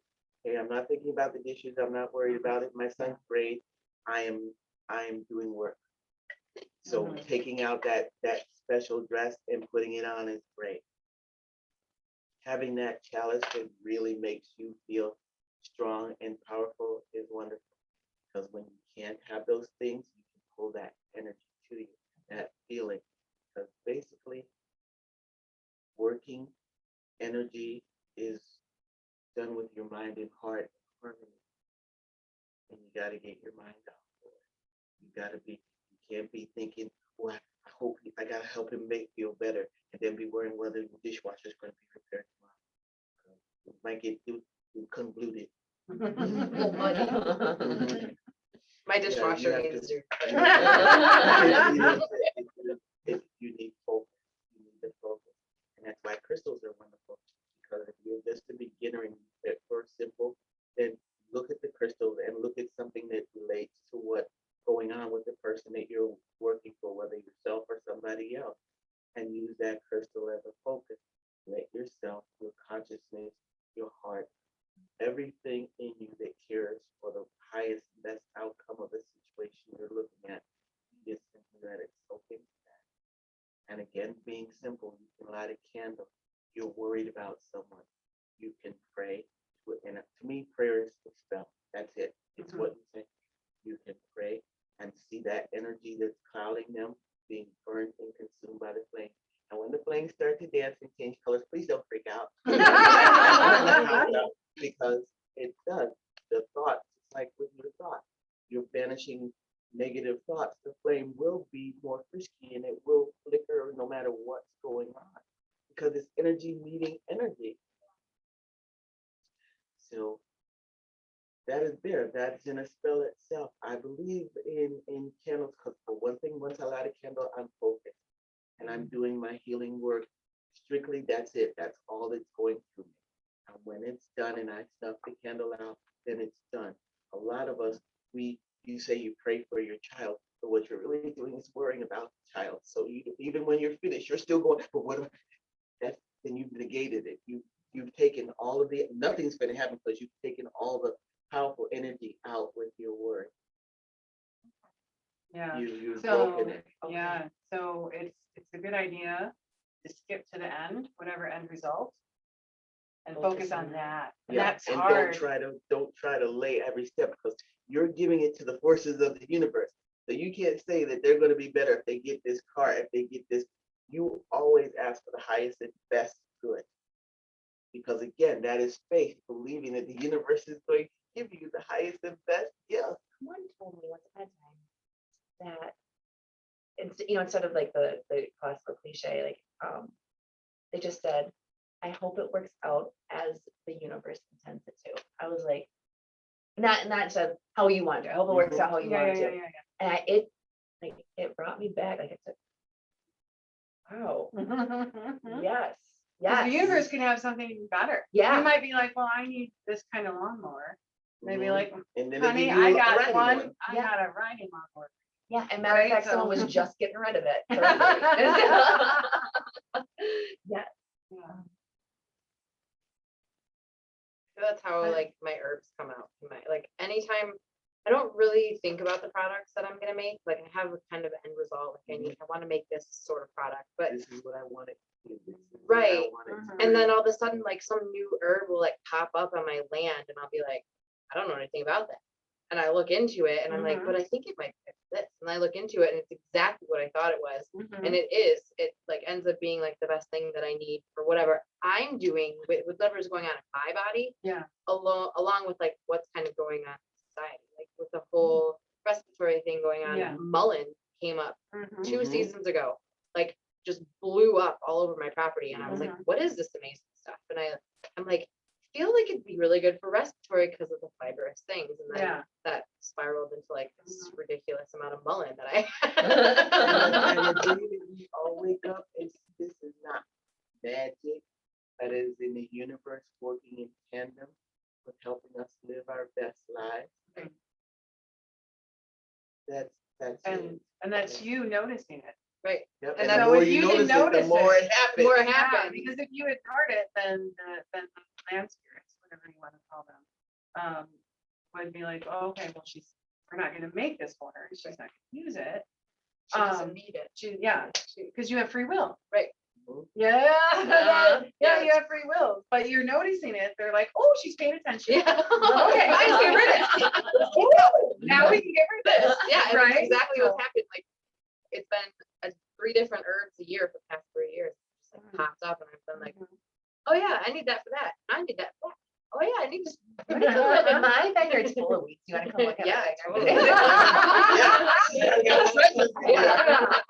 D: hey, I'm not thinking about the dishes. I'm not worried about it. My son's great. I am doing work. So
E: Mhm.
D: taking out that special dress and putting it on is great. Having that chalice that really makes you feel strong and powerful is wonderful. Because when you can't have those things, you can pull that energy to you, that feeling. Because basically, working energy is done with your mind and heart in harmony. And you got to get your mind out for it. You can't be thinking, well, I hope I got to help him feel better and then be worrying whether the dishwasher is going to be repaired tomorrow. It might get convoluted.
C: My
D: Yeah, you
C: dishwasher
D: have
C: needs
D: to-
C: to.
D: You need focus. You need the focus. And that's why crystals are wonderful. Because if you're just a beginner and you fit for simple, then look at the crystals and look at something that relates to what's going on with the person that you're working for, whether yourself or somebody else, and use that crystal as a focus. Let yourself, your consciousness, your heart, everything in you that cares for the highest, best outcome of the situation you're looking at, you just simply let it soak into that. And again, being simple, you can light a candle. You're worried about someone. You can pray. And to me, prayer is the spell. That's it. It's what you say. You can pray and see that energy that's clouding them being burned and consumed by the flame. And when the flames start to dance and change colors, please don't freak out. Because it does. The thoughts, it's like with your thoughts, you're banishing negative thoughts. The flame will be more frisky and it will flicker no matter what's going on because it's energy meeting energy. So that is there. That's in a spell itself. I believe in candles because for one thing, once I light a candle, I'm focused and I'm doing my healing work strictly. That's it. That's all that's going through me. And when it's done and I snuff the candle out, then it's done. A lot of us, you say you pray for your child, but what you're really doing is worrying about the child. So even when you're finished, you're still going, but what? That's then you've negated it. You've taken all of the, nothing's going to happen because you've taken all the powerful energy out with your word.
E: Yeah.
D: You've
E: So,
D: broken it.
E: yeah, so it's a good idea to skip to the end, whatever end result. And focus on that. And
D: Yeah,
E: that's
D: and
E: hard.
D: don't try to lay every step because you're giving it to the forces of the universe. So you can't say that they're going to be better if they get this car, if they get this. You always ask for the highest and best good. Because again, that is faith, believing that the universe is going to give you the highest and best gift.
B: Someone told me once upon a time that instead of like the classical cliche, like they just said, I hope it works out as the universe intends it to. I was like, not said how you want to. I hope it works out how you
E: Yeah,
B: want
E: yeah,
B: it
E: yeah,
B: to.
E: yeah,
B: And it brought me back, like, it's like, wow, yes,
E: Because the universe
B: yes.
E: can have something even better.
B: Yeah.
E: You might be like, well, I need this kind of lawnmower. Maybe
D: Mhm.
E: like,
D: And then they
E: honey,
D: give you
E: I
D: a
E: got
D: riding
E: one, I
B: Yeah.
E: got a riding lawnmower.
B: Yeah, and matter of
E: Right,
B: fact, someone
E: so-
B: was just getting rid of it. Yes.
E: Yeah.
C: That's how
E: But-
C: like my herbs come out. Like anytime, I don't really think about the products that I'm gonna make. Like I have a kind of end result. Like I want to make this sort of product, but
D: This is what I wanted. This is what I
C: Right.
D: wanted.
E: Mhm.
C: and then all of a sudden, like some new herb will like pop up on my land, and I'll be like, I don't know anything about that. And I look into it, and I'm like,
E: Mhm.
C: but I think it might fix this. And I look into it, and it's exactly what I thought it was.
E: Mhm.
C: And it is. It like ends up being like the best thing that I need for whatever I'm doing with whatever's going on in my body.
E: Yeah.
C: Along with like what's kind of going on in society, like with the whole respiratory thing going on.
E: Yeah.
C: Mullein came up
E: Mhm.
C: 2 seasons ago, like just blew up all over my property, and I was like,
E: Mhm.
C: what is this amazing stuff? And I'm like, I feel like it'd be really good for respiratory because of the fibrous things, and then
E: Yeah.
C: that spiraled into like this ridiculous amount of mullein that I.
D: And the day that we all wake up and see this is not magic, that is in the universe working in tandem with helping us live our best lives.
E: Right.
D: That's
E: And,
D: it.
E: and that's you noticing it.
C: Right.
D: Yep,
C: and
D: And the
C: then
D: more
E: if
D: you
E: you didn't
D: notice it, the
E: notice
D: more
E: it,
D: it happens.
C: More it
E: Yeah,
C: happens.
E: because if you ignored it, then the land spirits, whatever you want to call them, would be like, oh, okay, well, we're not gonna make this for her, she's not gonna use it.
G: She doesn't
E: Um,
G: need it.
E: Yeah, because you have free will.
C: Right.
D: Mhm.
E: Yeah,
C: Uh-huh,
E: yeah,
C: yes.
E: you have free will, but you're noticing it, they're like, oh, she's paying attention.
C: Yeah.
E: Okay, nice, get rid of it. Woo, now we can get rid of this.
C: Yeah, and
E: right?
C: that's exactly
E: So-
C: what's happened. Like it's been 3 different herbs a year for the past 3 years. Just like
E: Mhm.
C: popped up, and I've been like,
E: Mhm.
C: oh yeah, I need that for that. I need that for that. Oh yeah, I need this.
B: And my vineyard's full of weeds. You wanna come look at
C: Yeah,
B: it?
C: totally.
D: Yeah.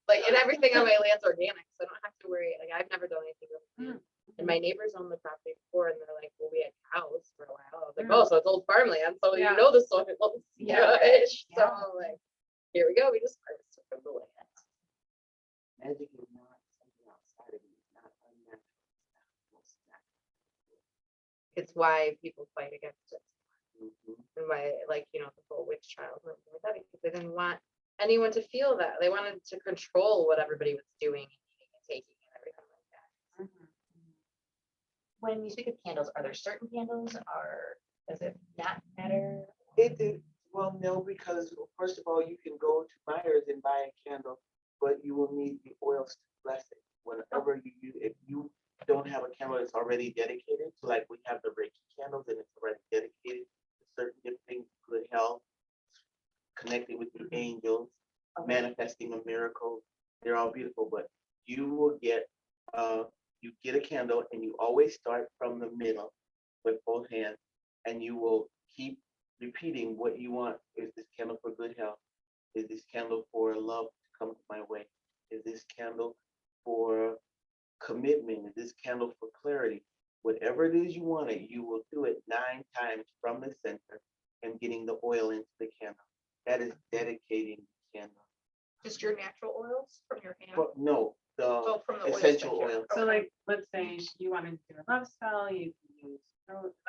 C: Like, and everything on my land's organic, so I don't have to worry. Like, I've never done anything with
E: Mm.
C: land. And my neighbors owned the property before, and they're like, well, we had cows for a while. I was like,
E: Mm.
C: oh, so it's old farmland, so
E: Yeah.
C: you know the soil is
E: Yeah.
C: good. So
E: Yeah.
C: I'm like, here we go. We just harvested from the land.
D: Magic is not something outside of you. It's not unnatural. It's natural.
C: It's why people fight against it.
D: Mhm.
C: And why, like, you know, the whole witch trials and everything like that, because they didn't want anyone to feel that. They wanted to control what everybody was doing and eating and taking and everything like that.
E: Mhm.
B: When you speak of candles, are there certain candles, or does it not matter?
D: Well, no, because first of all, you can go to Myers and buy a candle, but you will need the oils to bless it. Whenever if you don't have a candle that's already dedicated, so like we have the Reiki candles and it's already dedicated to certain different things, good health, connecting with your angels, manifesting a miracle. They're all beautiful, but you will get you get a candle and you always start from the middle with both hands, and you will keep repeating what you want. Is this candle for good health? Is this candle for love to come my way? Is this candle for commitment? Is this candle for clarity? Whatever it is you want it, you will do it 9 times from the center and getting the oil into the candle. That is dedicating the candle.
G: Just your natural oils from your hand.
D: But no, the
G: Oh, from the oils
D: essential
G: that you-
D: oil.
E: So like, let's say you want to do a love spell, you can use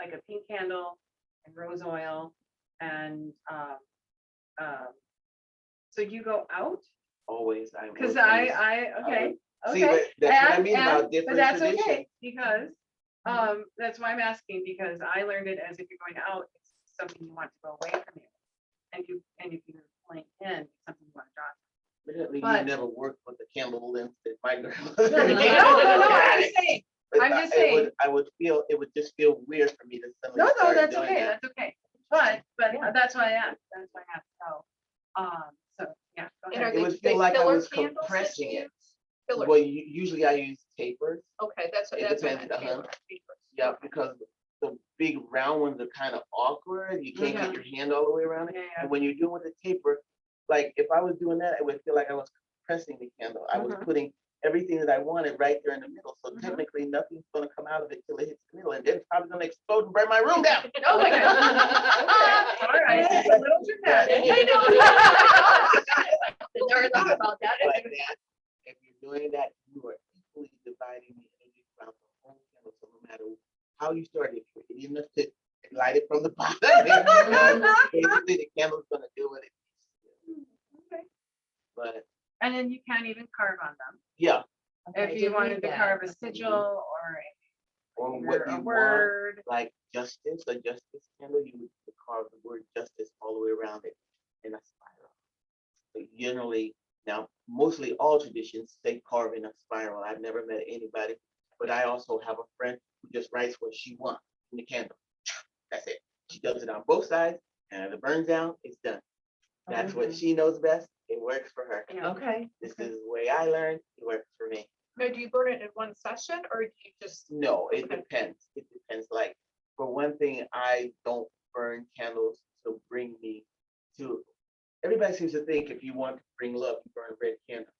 E: like a pink candle and rose oil and, so you go out?
D: Always.
E: Cause
D: always-
E: okay,
D: See,
E: okay.
D: but that's what I
E: And-
D: mean about
E: and-
D: different
E: But that's
D: traditions.
E: okay, because, that's why I'm asking, because I learned it as if you're going out, it's something you want to go away from you. And if you're pulling in, it's something you want to draw.
D: Evidently,
E: But-
D: you never worked with the candle lens that my grandmother.
E: No, I'm just saying,
D: But
E: I'm just
D: it
E: saying.
D: would- I would feel, it would just feel weird for me to suddenly.
E: no,
D: start
E: that's
D: doing
E: okay,
D: that.
E: that's okay. But that's why I asked, so, yeah. go
G: And are
E: ahead.
D: It
G: they-
D: would
G: they
D: feel like I
G: filler
D: was
G: candles that
D: compressing
G: you
D: it.
G: use? Filler.
D: Well, usually I use tapers.
G: Okay, that's what,
D: It
G: that's what I
D: depends,
G: meant,
D: uh-huh.
G: filler, papers.
D: Yeah, because the big round ones are kind of awkward. You can't get your hand all the way around it.
E: Yeah, yeah.
D: And when you're doing with the taper, like if I was doing that, it would feel like I was compressing the candle. I was
E: Mhm.
D: putting everything that I wanted right there in the middle. So
E: Mhm.
D: technically nothing's gonna come out of it till it hits the middle, and then it's probably gonna explode and burn my room down.
E: Oh my God. All right, it's a little dramatic.
B: I know. Never thought about that.
D: But that, if you're doing that, you are equally dividing the energy throughout the whole candle. So no matter how you start, if you're hitting the stick, light it from the bottom. Basically, the candle's gonna do what it needs to do.
E: Okay.
D: But
E: And then you can't even carve on them.
D: yeah,
B: Okay,
E: If
B: did
E: you
B: read
E: wanted to
B: that.
E: carve a sigil or
D: or
E: a,
D: what
E: a
D: you want,
E: word.
D: like justice, a justice candle, you would carve the word justice all the way around it in a spiral. So generally, now mostly all traditions they carve in a spiral. I've never met anybody, but I also have a friend who just writes what she wants in the candle. That's it. She does it on both sides, and if it burns down, it's done. That's what she knows best. It works for her.
E: Yeah.
B: Okay.
D: This is the way I learned. It works for me.
G: No, do you burn it in one session or do you just?
D: No, it
G: Okay.
D: depends. It depends. Like for one thing, I don't burn candles to bring me to. Everybody seems to think if you want to bring love, you burn a red candle.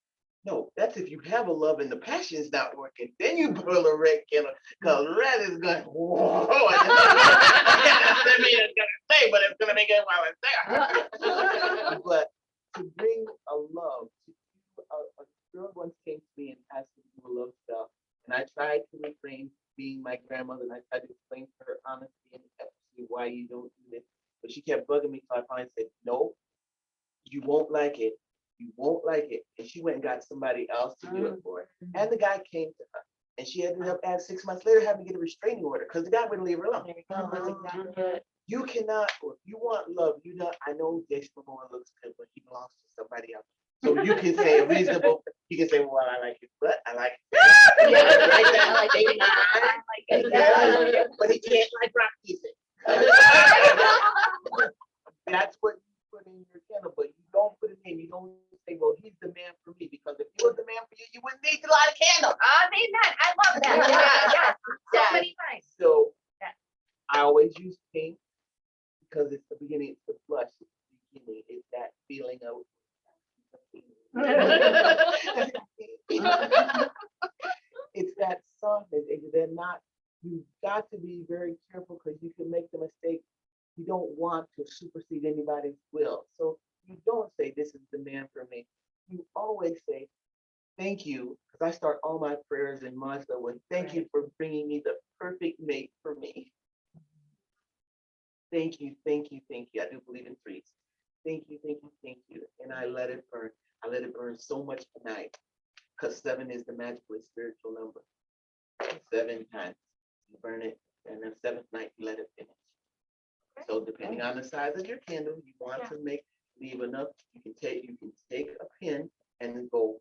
D: No, that's if you have a love and the passion's not working, then you burn a red candle. Cause red is going, whoa. That doesn't mean it's gonna stay, but it's gonna make it while it's there. But to bring a love, a girl once came to me and asked me to do a love spell, and I tried to refrain, being my grandmother, and I tried to explain to her honestly and ethically why you don't do this, but she kept bugging me, so I finally said, no, you won't like it. You won't like it. And she went and got somebody else to do it for her. And the guy came to her. And she ended up at 6 months later having to get a restraining order because the guy wouldn't leave her alone.
B: There you go. That's exactly it.
D: You cannot, or if you want love, you know, I know Jason Momoa looks good, but he belongs to somebody else. So you can say a reasonable, you can say, well, I like his butt, I like his
B: Yeah, I like that. I like it.
D: I like it. But he can't like rock music. That's what you put in your candle, but you don't put it in. You don't say, well, he's the man for me, because if he was the man for you, you wouldn't need to light a candle.
B: Amen. I love that. Yeah. So
D: Yeah.
B: many times.
D: So
B: Yeah.
D: I always use pink because it's the beginning, it's the blush, it's the beginning, it's that feeling of. It's that softness. They're not. You've got to be very careful because you can make the mistake. You don't want to supersede anybody's will. So you don't say, this is the man for me. You always say, thank you, because I start all my prayers in mantra with, thank you for bringing me the perfect mate for me. Thank you, thank you, thank you. I do believe in threes. Thank you, thank you, thank you. And I let it burn. I let it burn so much tonight because 7 is the magically spiritual number. 7 times you burn it, and the 7th night you let it finish. So depending on the size of your candle, you want to leave enough. You can take a pin and go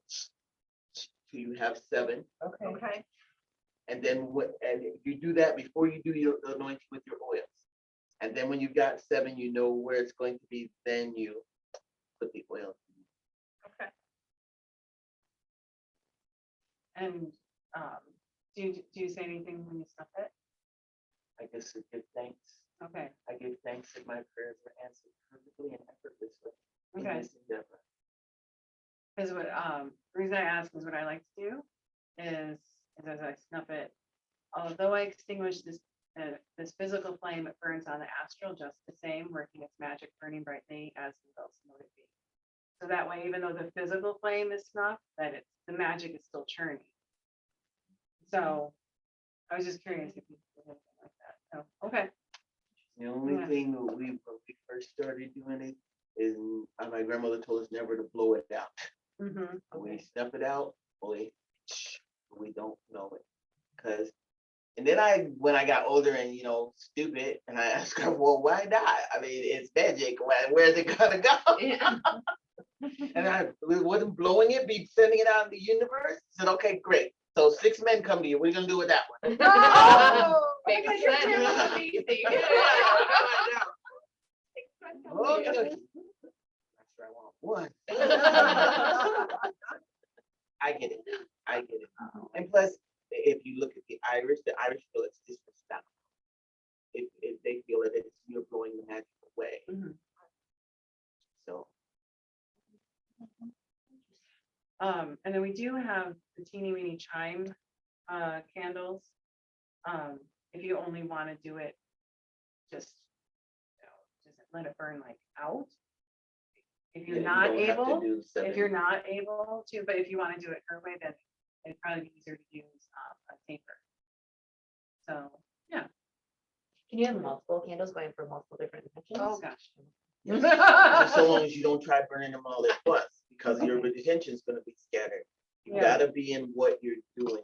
D: till you have 7.
G: Okay.
D: And then you do that before you do your anointing with your oils. And then when you've got 7, you know where it's going to be. Then you put the oil.
G: Okay.
E: And do you say anything when you stuff it?
D: I guess I give thanks.
E: Okay.
D: I give thanks that my prayers were answered perfectly and effortlessly in
E: Okay.
D: this endeavor.
E: Because what the reason I ask is what I like to do is as I snuff it, although I extinguish this physical flame, it burns on the astral just the same, working its magic, burning brightly as the will smote it be. So that way, even though the physical flame is snuffed, the magic is still churning. So I was just curious if you did anything like that. So okay.
D: The only
E: Yeah.
D: thing that when we first started doing it is my grandmother told us never to blow it out.
E: Mm-hmm.
D: When we snuff it out, we don't know it. And then when I got older and stupid, and I asked her, well, why not? I mean, it's magic. Where's it gonna go?
B: Yeah.
D: And I wasn't blowing it, be sending it out in the universe. I said, okay, great. So 6 men come to you. What are you gonna do with that one?
B: Makes sense. That's easy.
D: Oh, I'm sure I want one. I get it. And plus, if you look at the Irish feel it's disrespectful. If they feel that you're blowing the magic away.
E: Mhm.
D: So
E: And then we do have the teeny weeny chime candles. If you only want to do it, just, just let it burn like out. If you're
D: Yeah, you
E: not
D: don't have to
E: able,
D: do
E: if
D: seven.
E: you're not able to, but if you want to do it her way, then it'd probably be easier to use a taper. So, yeah.
B: Can you have multiple candles going for multiple different intentions?
E: Oh, gosh.
D: Just so long as you don't try burning them all at once, because your attention's gonna be scattered. You
E: Yeah.
D: gotta be in what you're doing.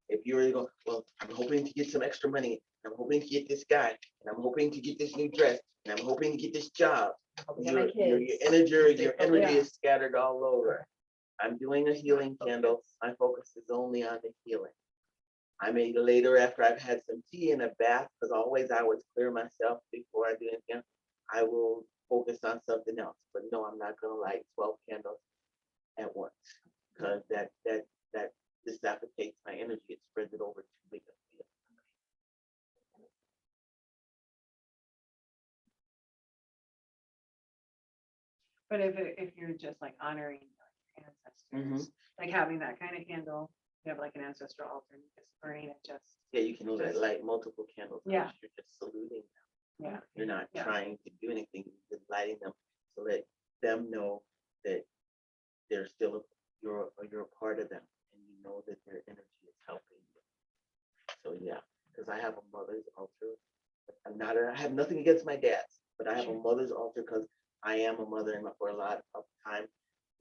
D: If you're going, well, I'm hoping to get some extra money, and I'm hoping to get this guy, and I'm hoping to get this new dress, and I'm hoping to get this job.
B: Helping my
D: Your
B: kids.
D: energy
E: Yeah.
D: is scattered all over. I'm doing a healing candle. My focus is only on the healing. I may later, after I've had some tea and a bath, because always I always clear myself before I do anything, I will focus on something else. But no, I'm not gonna light 12 candles at once, because that dissipates my energy. It spreads it over too big a field.
E: But if you're just like honoring your ancestors, like having that kind of candle, you have like an ancestral altar, and just burning it just,
D: Yeah, you can
E: Just-
D: light multiple candles. 'cause
E: Yeah.
D: You're just saluting them.
E: yeah.
D: You're not
E: Yeah.
D: trying to do anything. You're just lighting them to let them know that they're still you're a part of them, and you know that their energy is helping you. So yeah, because I have a mother's altar. I have nothing against my dad's, but I have a mother's altar because I am a mother, and for a lot of time,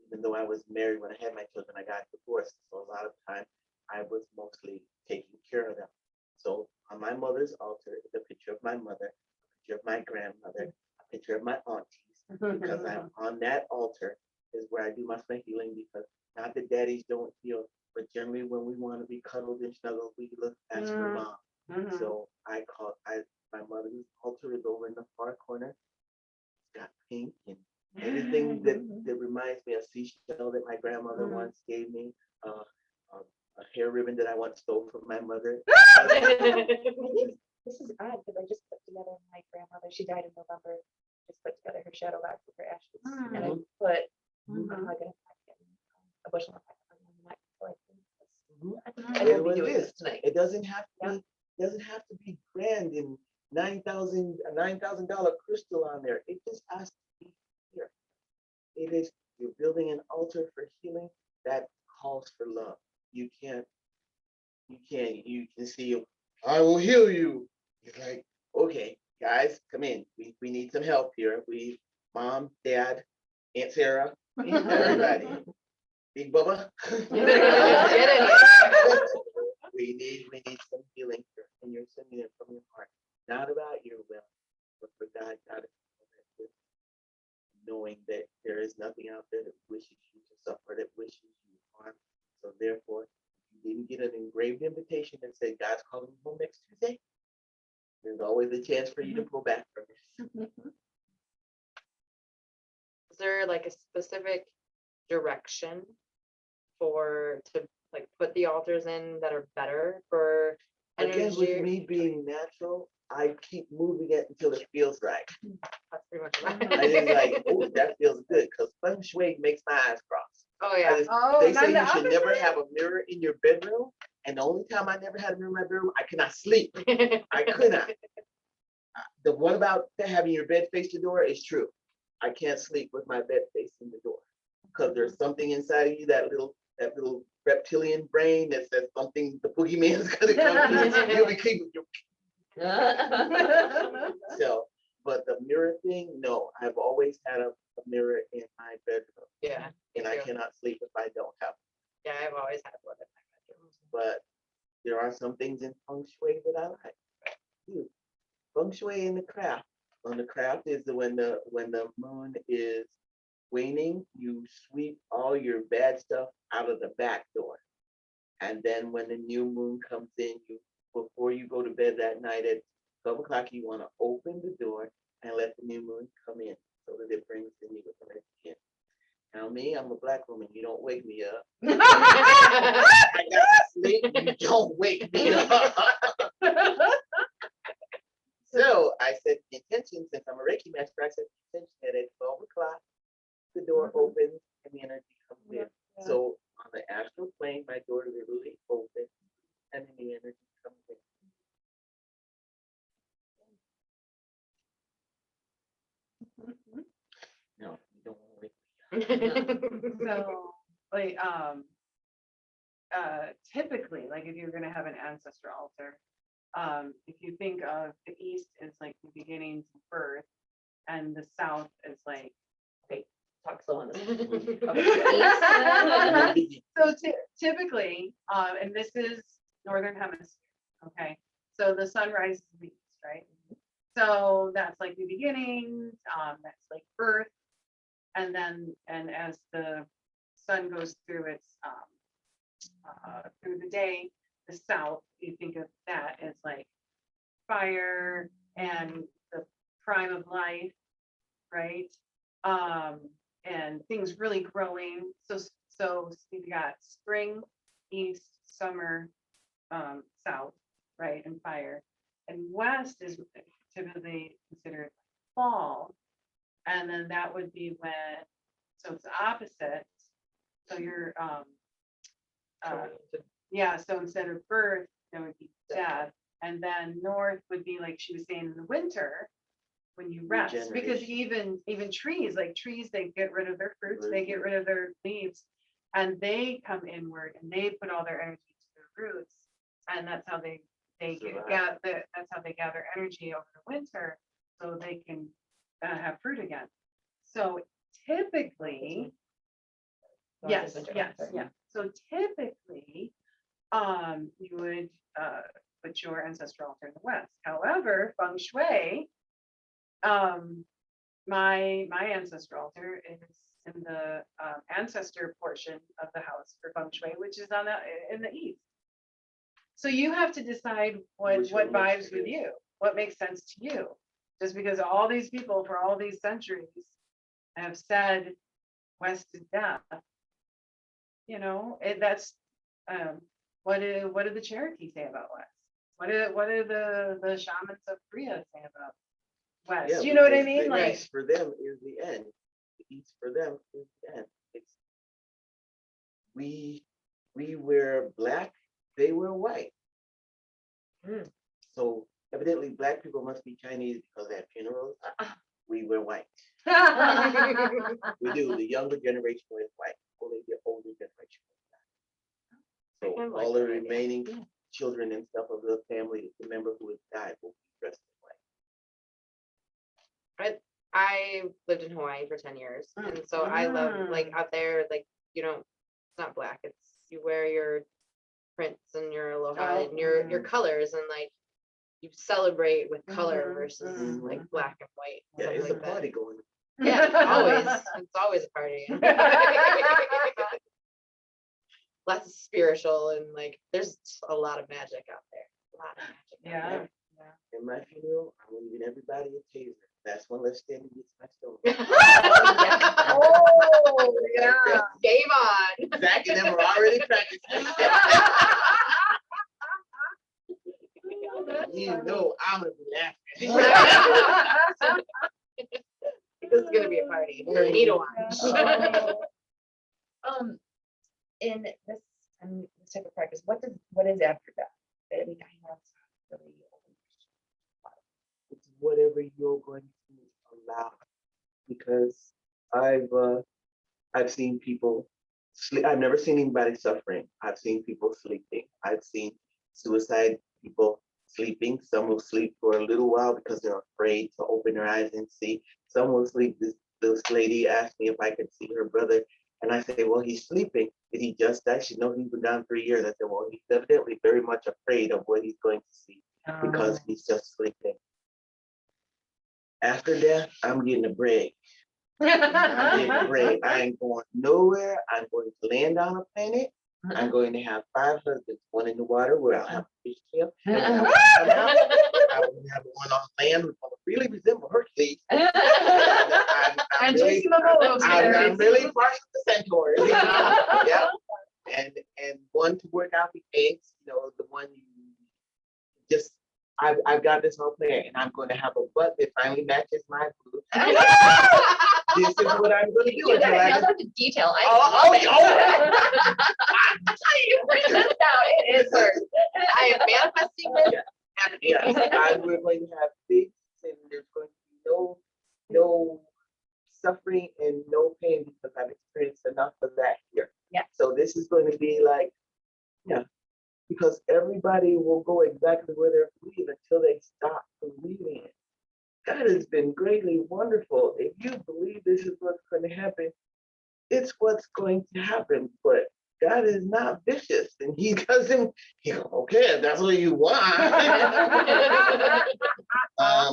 D: even though I was married when I had my children, I got divorced. So a lot of time I was mostly taking care of them. So on my mother's altar is a picture of my mother, a picture of my grandmother, a picture of my aunties, because I'm on that altar is where I do my healing, because not that daddies don't heal, but generally when we want to be cuddled and snuggled, we look ask for mom.
E: Mhm.
D: So my mother's altar is over in the far corner. It's got pink and anything that reminds me of seashell that my grandmother once gave me, a hair ribbon that I once stole from my mother.
B: This is odd because I just put together my grandmother. She died in November. Just put together her shadow box with her ashes, and I put I'm not gonna a bushel of my like I
D: It
B: will be
D: was
B: doing
D: this.
B: this tonight.
D: It doesn't have to be, grand and $9,000 crystal on there. It just has to be here. It is, you're building an altar for healing that calls for love. You can see, I will heal you. It's like, okay, guys, come in. We need some help here. Mom, Dad, Aunt Sarah, everybody. Big Bubba.
B: Get in here.
D: We need some healing here, and you're sending it from your heart, not about your will, but for God. Knowing that there is nothing out there that wishes you to suffer, that wishes you harm. So therefore, if you didn't get an engraved invitation that said God's calling you home next Tuesday, there's always a chance for you to pull back from this.
C: Is there like a specific direction to like put the altars in that are better for
D: Again, with
C: energy?
D: me being natural, I keep moving it until it feels right.
C: That's pretty much right.
D: I just like, oh, that feels good, because feng shui makes my eyes cross.
C: Oh yeah.
D: They say
E: not
D: you
E: the
D: should never
E: opposite?
D: have a mirror in your bedroom, and the only time I never had a mirror in my bedroom, I could not sleep. I could not. The one about having your bed face the door is true. I can't sleep with my bed facing the door, because there's something inside of you, that little reptilian brain that says something, the boogeyman's gonna come. You'll be keeping your so, but the mirror thing, no, I've always had a mirror in my bedroom,
C: Yeah.
D: and I
C: too.
D: cannot sleep if I don't have it.
C: Yeah, I've always had one in my bedroom.
D: But there are some things in feng shui that I like. Dude, feng shui in the craft. On the craft is when the moon is waning, you sweep all your bad stuff out of the back door. And then when the new moon comes in, before you go to bed that night at 12 o'clock, you want to open the door and let the new moon come in, so that it brings the new energy in. Now me, I'm a black woman. You don't wake me up. I got sleep. You don't wake me up. So I said the intention, since I'm a Reiki master, I said the intention that at 12 o'clock, the door opens and the energy comes in. So
E: So, like, typically, like if you're gonna have an ancestor altar, if you think of the east as like the beginning to birth, and the south is like,
B: Talk slow on this.
E: so typically, and this is northern hemisphere, okay? So the sun rises in the east, right? So that's like the beginning, that's like birth. And then, and as the sun goes through its, through the day, the south, you think of that as like fire and the prime of life, right? And things really growing. So you've got spring, east, summer, south, right, and fire. And west is typically considered fall. And then that would be when, so it's opposite. So you're, yeah, so instead of birth, there would be death. And then north would be like she was saying in the winter, when you rest, because even trees, like trees, they get rid of their fruits, they get rid of their leaves, and they come inward and they put all their energy to their roots, and that's how they gather. That's how they gather energy over the winter, so they can have fruit again. So typically, yes. So typically, you would put your ancestral altar in the west. However, feng shui. My ancestral altar is in the ancestor portion of the house for feng shui, which is on in the east. So you have to decide what vibes with you, what makes sense to you. Just because all these people for all these centuries have said west is death, you know, that's what do the Cherokee say about west? What do the shamans of Korea say about west?
D: Yeah,
E: You know what I
D: because
E: mean?
D: the
E: Like,
D: east for them is the end. The east for them is the end. It's we were black, they were white. So evidently black people must be Chinese because they have funerals. We were white. We do. The younger generation is white. Only the older generation is black. So all the remaining children and stuff of the family, the member who has died, will be dressed in white.
C: I lived in Hawaii for 10 years. And so I love, like, out there, like, you don't, it's not black, it's you wear your prints and your aloha and your colors, and like you celebrate with color versus like black and white.
D: Yeah,
C: stuff
D: it's
C: like
D: a party going.
C: Yeah, it's always a party. Lots of spiritual, and like there's a lot of magic out there. A lot of magic out there.
D: In my funeral, I'm leaving everybody a taser. That's one less standing gets my stone.
C: Oh, yeah. Game on.
D: Zach and them were already practicing. You know I'm gonna be laughing.
C: This is gonna be a party for me to watch.
B: In this type of practice, what is after death? I mean, I know it's not really open question.
D: It's whatever you're going to allow, because I've seen people sleep. I've never seen anybody suffering. I've seen people sleeping. I've seen suicide people sleeping. Some will sleep for a little while because they're afraid to open their eyes and see. Some will sleep. This lady asked me if I could see her brother, and I say, well, he's sleeping. Did he just die? She knows he's been down 3 years. I said, well, he's evidently very much afraid of what he's going to see because he's just sleeping. After death, I'm getting a break. I'm getting a break. I ain't going nowhere. I'm going to land on a planet. I'm going to have 5 husbands, one in the water where I'll have a fish tail. And when I will come out, I will have one on land which will really resemble Hercules. I'm really partial to centaurs. You know? Yeah. And one to work out the eggs, you know, the one you just I've got this whole plan, and I'm going to have a butt that finally matches my boobs. This is what I'm going to do.
B: You got it to detail. I you bring this down. It is hers.
C: I am manifesting this.
D: Yes, we're going to have big, and there's going to be no suffering and no pain because I've experienced enough of that here.
B: Yeah.
D: So this is going to be like, yeah, because everybody will go exactly where they believe until they stop believing it. God has been greatly wonderful. If you believe this is what's going to happen, it's what's going to happen. But God is not vicious, and He doesn't. Okay, if that's what you want.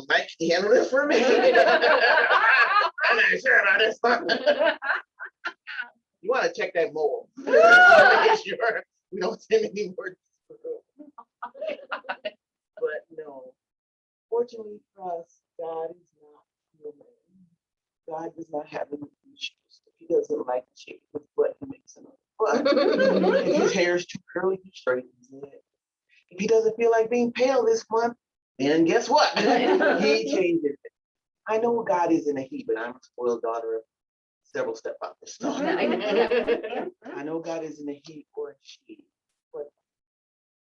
D: Mike, can you handle this for me? I'm not sure about this one. You want to check that mold. Make sure we don't send any more. But no, fortunately for us, God is not human. God does not have any issues. If He doesn't like the shape of his butt, He makes another butt. If his hair is too curly, He straightens it. If He doesn't feel like being pale this month, then guess what? He changes it. I know God is in a heat, but I'm a spoiled daughter of several stepfathers. No. I know God is in a heat or a she, but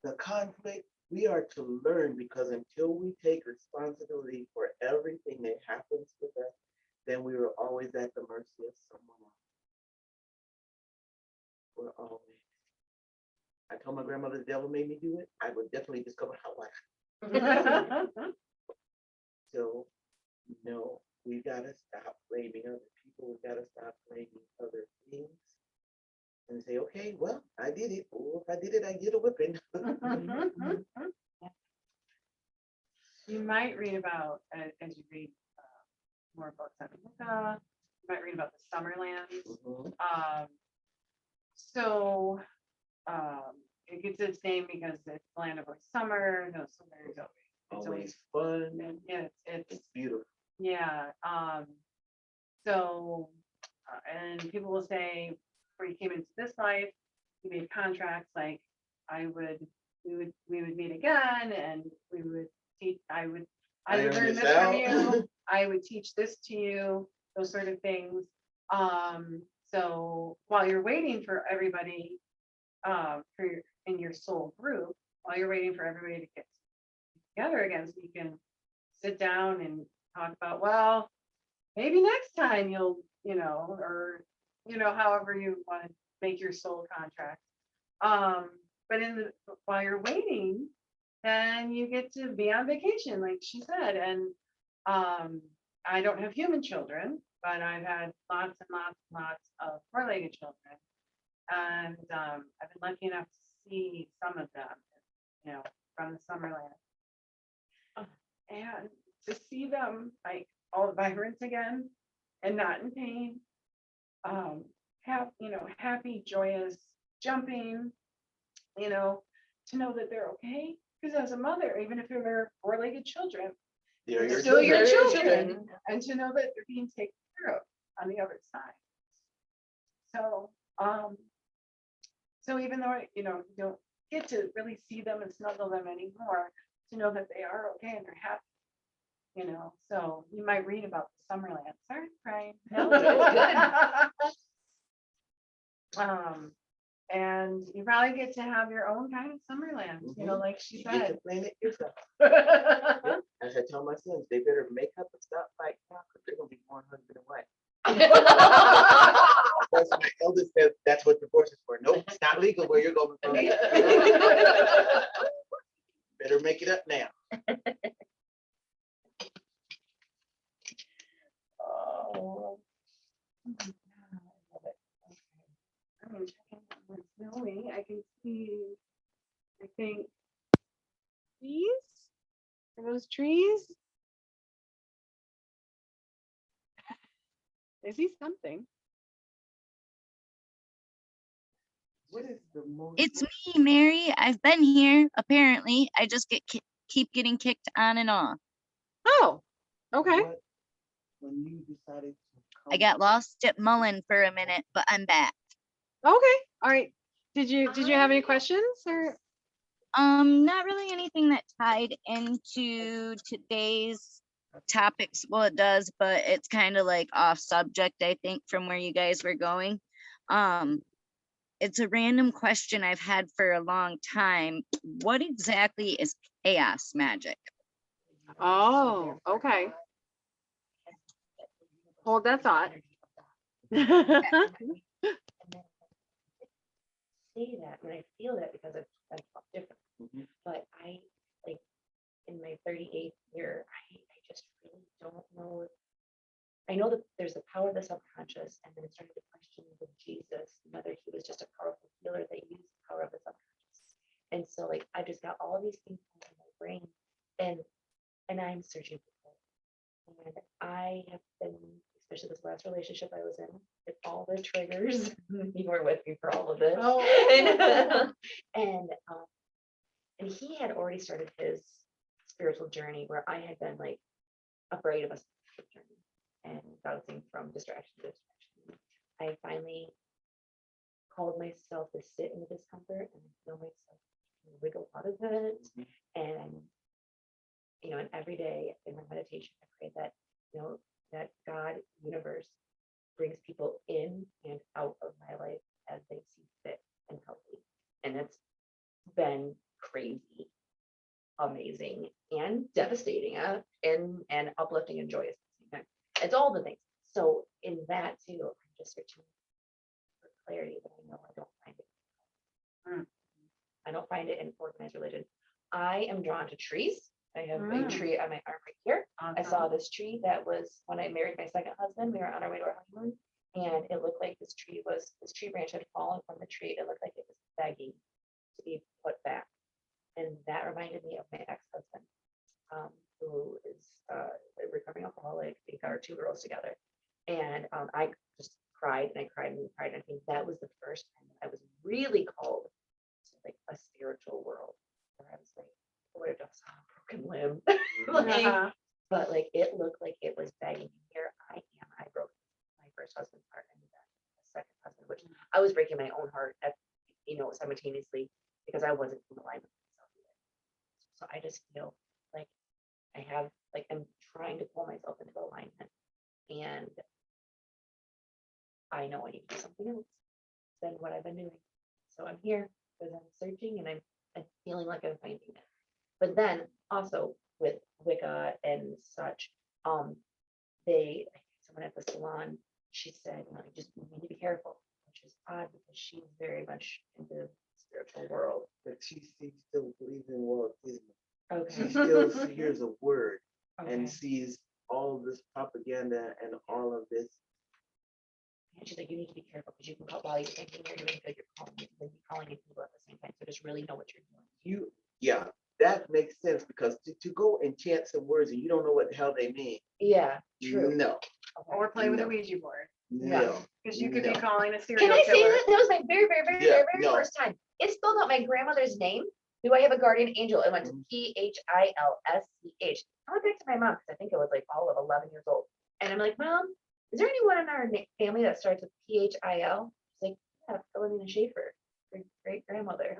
D: the conflict, we are to learn, because until we take responsibility for everything that happens with us, then we were always at the mercy of someone else. We're always. I told my grandmother the devil made me do it. I would definitely discover how I. So, no, we gotta stop blaming other people. We gotta stop blaming other things and say, okay, well, I did it. Or if I did it, I get a whipping.
E: You might read about, as you read more books on Magickal, you might read about the Summerlands.
D: Mhm.
E: So it gets its name because it's the land of summer. No, so there's always,
D: Always fun.
E: and yeah, it's
D: It's beautiful.
E: yeah. So and people will say, before you came into this life, you made contracts like we would meet again, and we would teach. I would
D: Iron
E: learn
D: this
E: this from
D: out.
E: you. I would teach this to you. Those sort of things. So while you're waiting for everybody, in your soul group, while you're waiting for everybody to get together again, so you can sit down and talk about, well, maybe next time you'll, or, however you want to make your soul contract. But while you're waiting, then you get to be on vacation, like she said. And I don't have human children, but I've had lots and lots and lots of four-legged children. And I've been lucky enough to see some of them, from the Summerland. And to see them like all vibrant again and not in pain, have, happy, joyous, jumping, to know that they're okay. Because as a mother, even if they're four-legged children,
D: They're your
E: still your
D: children.
E: children, and to know that they're being taken care of on the other side. So, so even though, you don't get to really see them and snuggle them anymore, to know that they are okay and they're happy, so you might read about the Summerland. Sorry, crying.
B: No, it's good.
E: And you probably get to have your own kind of Summerland,
D: Mhm.
E: like she
D: You get to
E: said.
D: plan it yourself. As I tell my sons, they better make up and stop fighting now, because they're gonna be more husband and wife. That's my eldest says that's what divorce is for. Nope, it's not legal where you're going from. Better make it up now.
E: Oh. I'm checking what's snowing. I can see, I think, trees. Are those trees? I see something.
D: What is the most?
F: It's me, Mary. I've been here, apparently. I just keep getting kicked on and off.
E: Oh, okay.
D: what- When you decided to come.
F: I got lost at Mullen for a minute, but I'm back.
E: Okay. All right. Did you have any questions or?
F: Not really anything that tied into today's topics. Well, it does, but it's kind of like off subject, I think, from where you guys were going. It's a random question I've had for a long time. What exactly is chaos magic?
E: Oh, okay. Hold that thought.
B: And then I say that, and I feel that because I've felt different.
D: Mhm.
B: But I, like, in my 38th year, I just really don't know. I know that there's the power of the subconscious, and then started to question with Jesus, whether he was just a powerful healer that used the power of the subconscious. And so, like, I just got all these things in my brain, and I'm searching for hope. And I have been, especially this last relationship I was in, with all the triggers. You were with me for all of this.
G: Oh.
B: And and he had already started his spiritual journey where I had been like afraid of a spiritual journey and bouncing from distraction to distraction. I finally called myself to sit in the discomfort and feel myself wiggle out of it. And and every day in my meditation, I pray that that God universe brings people in and out of my life as they see fit and healthy. And it's been crazy, amazing, and devastating, and uplifting and joyous at the same time. It's all the things. So in that too, I'm just searching for clarity, but I know I don't find it. I don't find it in organized religion. I am drawn to trees. I have a tree on my arm right here. I saw this tree that was when I married my second husband. We were on our way to our honeymoon, and it looked like this tree branch had fallen from the tree. It looked like it was begging to be put back, and that reminded me of my ex-husband, who is a recovering alcoholic. We got our 2 girls together, and I just cried and I cried and cried. And I think that was the first time that I was really called to like a spiritual world, where I was like, what if I saw a broken limb? Like, but like it looked like it was begging. Here I am. I broke my first husband's heart and then a second husband, which I was breaking my own heart at simultaneously because I wasn't in alignment with myself either. So I just feel like I'm trying to pull myself into alignment, and I know I need to do something else than what I've been doing. So I'm here because I'm searching and I'm feeling like I'm finding it. But then also with Wicca and such, someone at the salon, she said, you need to be careful, which is odd because she's very much into the spiritual world.
D: But she still believes in Walt Disney.
B: Okay.
D: She still hears a word
B: Okay.
D: and sees all this propaganda and all of this.
B: And she's like, you need to be careful because you can call while you're thinking you're doing good, you're calling it, then you're calling it people at the same time. So just really know what you're doing.
D: Yeah, that makes sense because to go and chant some words and you don't know what the hell they mean.
B: Yeah, true.
D: No.
B: Okay.
E: Or play with a
D: No.
E: Ouija board,
D: No.
E: because you could be
D: No.
E: calling a
B: Can
E: serial
B: I say
E: killer.
B: that? That was my very, very, very,
D: Yeah,
B: very, very
D: no.
B: first time. It spelled out my grandmother's name. Do I have a guardian angel? It went to Philsch. I went back to my mom because I think it was like all of 11 years old. And I'm like, Mom, is there anyone in our family that starts with Phil? She's like, yeah, Philomena Schaefer, great grandmother.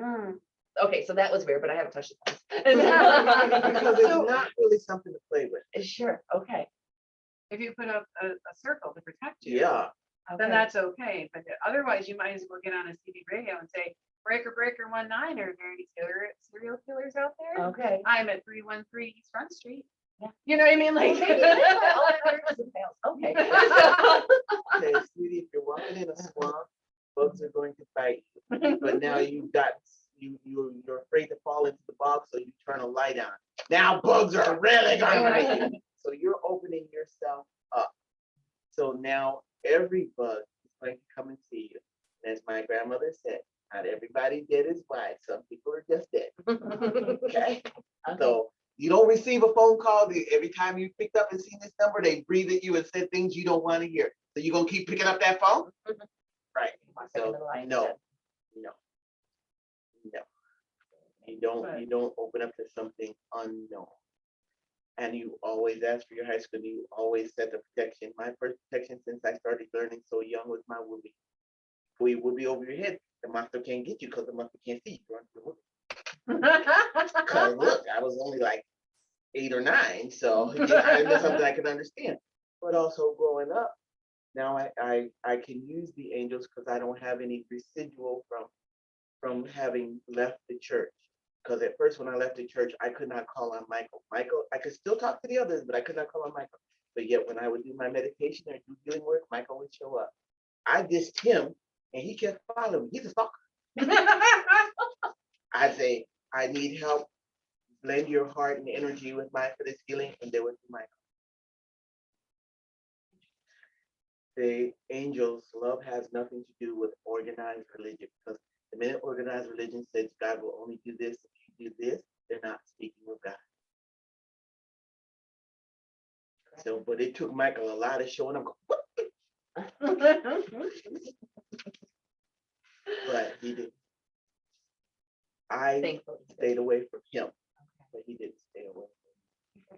B: Okay, so that was weird, but I haven't touched it.
D: Because it's not really something to play with.
B: Sure. Okay.
E: If you put up a circle to protect you,
D: Yeah.
E: then that's okay. But otherwise, you might as well get on a CB radio and say, Breaker 19, are there any serial killers out there?
B: Okay.
E: I'm at 313 East Front Street.
B: Yeah.
E: You know what I mean? Like,
B: Well, maybe that's why all I heard was the fails. Okay.
D: Okay, sweetie, if you're walking in a swamp, bugs are going to bite you. But now you're afraid to fall into the bog, so you turn a light on. Now bugs are really going to bite you. So you're opening yourself up. So now every bug is going to come and see you. As my grandmother said, not everybody dead is wise. Some people are just dead. Okay. So you don't receive a phone call. Every time you picked up and seen this number, they breathe at you and said things you don't want to hear. So you're gonna keep picking up that phone? Right. So no. You don't open up to something unknown. And you always ask for your high school. You always set the protection. My first protection since I started learning so young was my whoopee. Put your whoopee over your head. The monster can't get you because the monster can't see you. Because look, I was only like 8 or 9, so I know something I can understand. But also growing up, now I can use the angels because I don't have any residual from having left the church. Because at first when I left the church, I could not call on Michael. I could still talk to the others, but I could not call on Michael. But yet when I would do my meditation or do healing work, Michael would show up. I dissed him and he kept following me. He's a stalker. I say, I need help. Blend your heart and energy with mine for this healing, and there was Michael. The angels, love has nothing to do with organized religion, because the minute organized religion says God will only do this if you do this, they're not speaking of God. So, but it took Michael a lot of showing up, but he didn't. I
B: Thankfully.
D: stayed away from him, but he didn't stay away from me.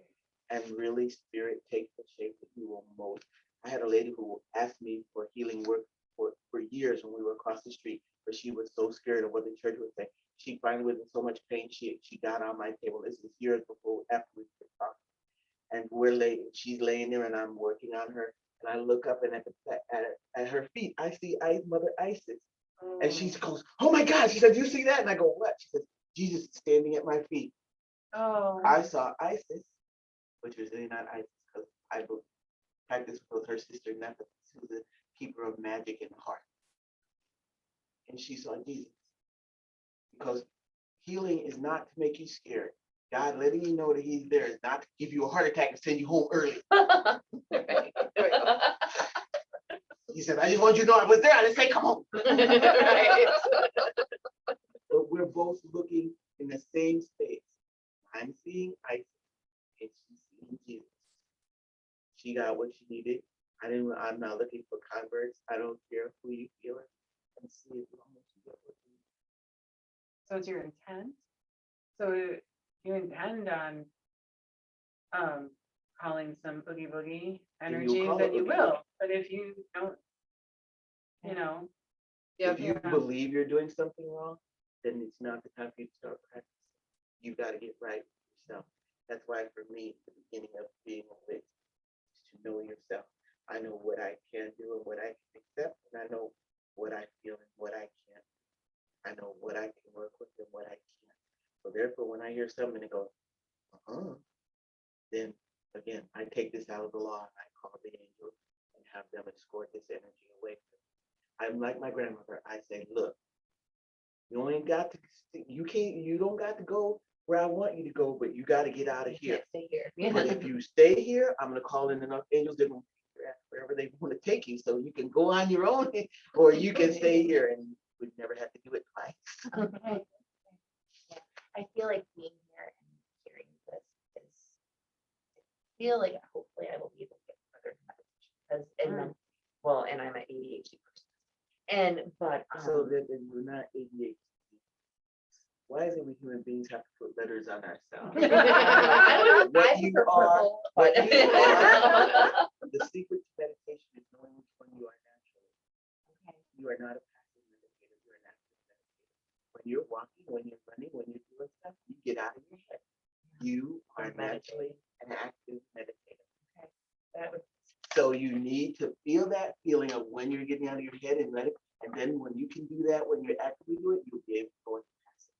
D: And really, spirit takes the shape that you will most. I had a lady who asked me for healing work for years when we were across the street, but she was so scared of what the church would say. She finally was in so much pain, she got on my table. This was years before, after we were talking. And she's laying there and I'm working on her. And I look up and at her feet, I see Mother Isis. And she goes, oh my God. She said, you see that? And I go, what? She says, Jesus is standing at my feet.
E: Oh.
D: I saw Isis, which was really not Isis, because I practiced with her sister Nephthys, who's the keeper of magic in the heart. And she saw Jesus. Because healing is not to make you scared. God letting you know that he's there is not to give you a heart attack and send you home early.
B: Right, there we go.
D: He said, I just want you to know I was there. I didn't say come home.
B: Right.
D: But we're both looking in the same space. I'm seeing Isis and she's seeing Jesus. She got what she needed. I'm not looking for converts. I don't care who you feel it. And see as long as you get what you need.
E: So it's your intent? So you intend on calling some boogie boogie energy,
D: call
E: then
D: it
E: you
D: boogie
E: will.
D: boogie.
E: But if you don't, you know,
C: Yeah,
D: If you
E: Yeah.
D: believe you're doing something wrong, then it's not the time for you to start practicing. You got to get right with yourself. That's why for me, the beginning of being a witch is to know yourself. I know what I can do and what I can accept, and I know what I feel and what I can't. I know what I can work with and what I can't. So therefore, when I hear something that goes, then again, I take this out of the law and I call the angels and have them escort this energy away from me. I'm like my grandmother. I say, look, you ain't got to, you don't got to go where I want you to go, but you got to get out of
B: You
D: here.
B: can't stay here.
D: But if you stay here, I'm going to call in enough angels that will take you wherever they want to take you. So you can go on your own or you can stay here, and we'd never have to do it twice.
B: Okay. Yeah, I feel like being here and hearing this is, I feel like hopefully I will be able to get further in meditation. Because, and then, well, and I'm an ADHD person. But
D: So that we're not ADHD. Why is it we human beings have to put letters on ourselves?
B: I
D: What
B: prefer
D: you
B: purple,
D: what
B: but-
D: you are, the secret to meditation is knowing which one you are naturally.
B: Okay.
D: You are not a passive meditator, you're an active meditator. When you're walking, when you're running, when you're doing stuff, you get out of your head. You are naturally an active meditator.
B: That would,
D: So you need to feel that feeling of when you're getting out of your head and let it, and then when you can do that, when you actively do it, you'll be able to go into passive.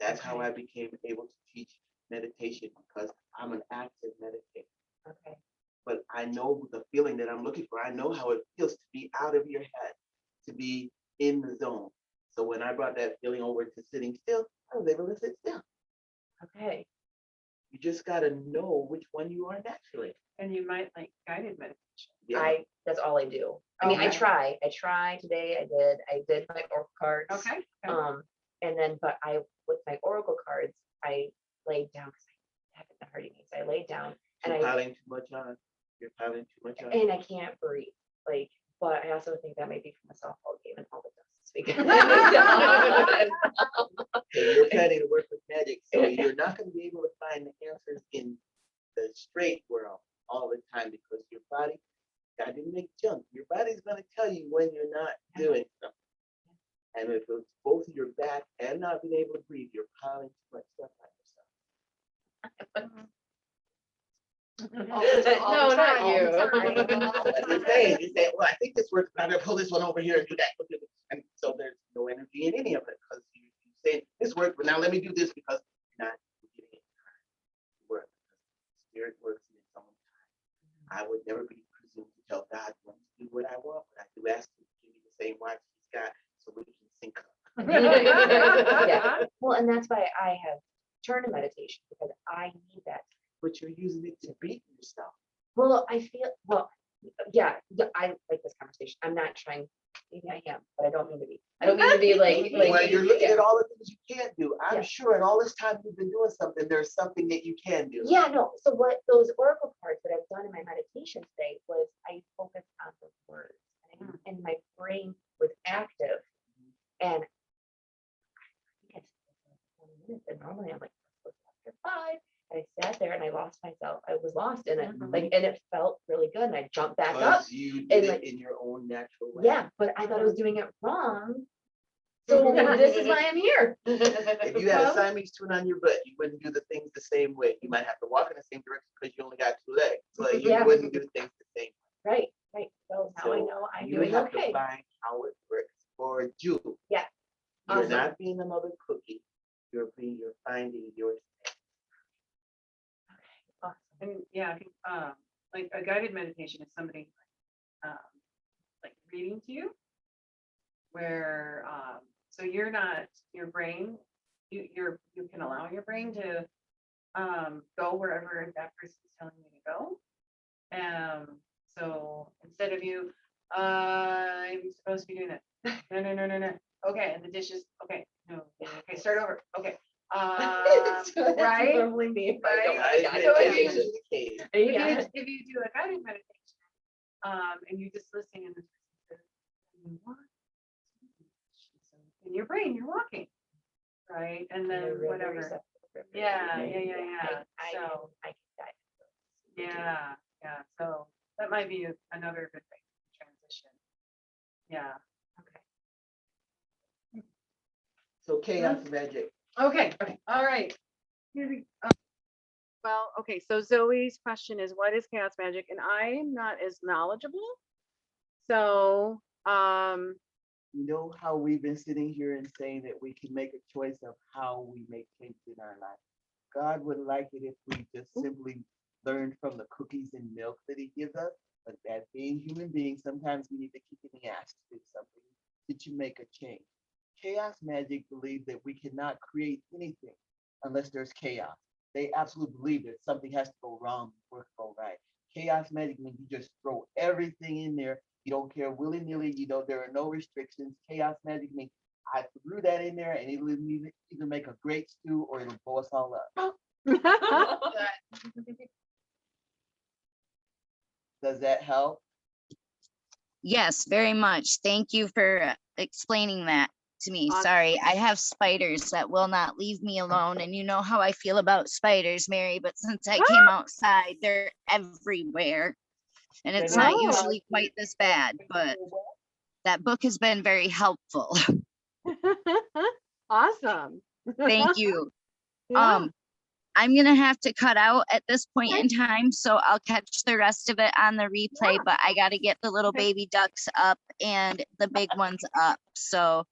D: That's how I became able to teach meditation, because I'm an active meditator.
B: okay.
D: But I know the feeling that I'm looking for. I know how it feels to be out of your head, to be in the zone. So when I brought that feeling over to sitting still, I was able to sit still.
B: Okay.
D: You just got to know which one you are naturally.
E: and you might like guided meditation.
D: Yeah.
B: That's all I do. I mean, I
E: Okay.
B: try today. I did my oracle cards.
E: Okay.
B: And then, but with my oracle cards, I laid down because I haven't been hurting me. So I laid down and
D: You're piling too much on. You're piling too much on.
B: and I can't breathe. Like, but I also think that might be from the softball game and all the dust this weekend.
D: So you're planning to work with magic, so you're not going to be able to find the answers in the straight world all the time, because your body, God didn't make junk. Your body's going to tell you when you're not doing something. And if it's both your back and not being able to breathe, you're piling too much stuff on yourself.
B: No, not you.
D: You say, well, I think this works, but I'm going to pull this one over here and do that. And so there's no energy in any of it, because you say this worked, but now let me do this, because you're not getting it to work. Spirit works in its own time. I would never be presumed to tell God when to do what I want, but I do ask him to give me the same watch he's got
B: Yeah. Well, and that's why I have turned to meditation because I need that.
D: But you're using it to beat yourself.
B: Well, I feel, well, yeah, I like this conversation. I'm not trying, maybe I am, but I don't mean to be. I don't mean to be like.
D: Well, you're looking
B: yeah.
D: at all the things you can't do. I'm
B: Yeah.
D: sure in all this time you've been doing something, there's something that you can do.
B: Yeah, no, so what those oracle cards that I've done in my meditation today was I focused on the words and my brain was active. And I think it's 20 minutes, and normally I'm like, after 5. And I sat there and I lost myself. I was lost in it. Like, and it felt really good. And I jumped back up.
D: Because you
B: and
D: did
B: like-
D: it in your own natural way.
B: Yeah, but I thought I was doing it wrong. So this is why I'm here.
D: If you had a Siamese twin on your butt, you wouldn't do the things the same way. You might have to walk in the same direction because you only got 2 legs. But you
B: Yeah.
D: wouldn't do things the same way.
B: Right. So now I
D: So
B: know I'm
D: you
B: doing
D: have
B: okay.
D: to find how it works for you.
B: Yeah.
D: You're
B: Awesome.
D: not being another cookie. You're finding your.
B: Awesome.
E: And yeah, I think, like a guided meditation is somebody like reading to you, where so you're not your brain, you can allow your brain to go wherever that person's telling you to go. So instead of you, I'm supposed to be doing that. No. Okay, and the dishes. Okay, no. Okay, start over. Okay. Right?
B: Normally me, but I don't
E: Right?
B: like
E: So
B: that.
E: if you-
D: Meditation is the case.
B: Yeah.
E: If you do a guided meditation, and you just listen and this person says, "You walk." In your brain, you're walking, right? And then
B: They're very
E: whatever.
B: receptive.
E: Yeah.
B: I
E: So,
B: can dive.
E: yeah. So that might be another good thing to transition. Yeah.
D: So chaos magic.
E: Okay. All right. Here we go. Well, okay. So Zoe's question is, what is chaos magic? And I'm not as knowledgeable. So,
D: You know how we've been sitting here and saying that we can make a choice of how we make change in our life. God would like it if we just simply learned from the cookies and milk that he gives us, but as being human beings, sometimes we need to kick in the ass to do something to make a change. Chaos magic believes that we cannot create anything unless there's chaos. They absolutely believe that something has to go wrong before it go right. Chaos magic means you just throw everything in there. You don't care willy-nilly, there are no restrictions. Chaos magic means I threw that in there and it'll either make a great stew or it'll blow us all up. Does that help?
F: Yes, very much. Thank you for explaining that to me.
A: Awesome.
F: Sorry, I have spiders that will not leave me alone. And you know how I feel about spiders, Mary, but since I came outside, they're everywhere. And it's not
A: Oh.
F: usually quite this bad, but that book has been very helpful.
A: Awesome.
F: Thank you.
A: Yeah.
F: I'm gonna have to cut out at this point in time, so I'll catch the rest of it on the replay, but I gotta get the little
A: Okay.
F: baby ducks up and the big ones up. So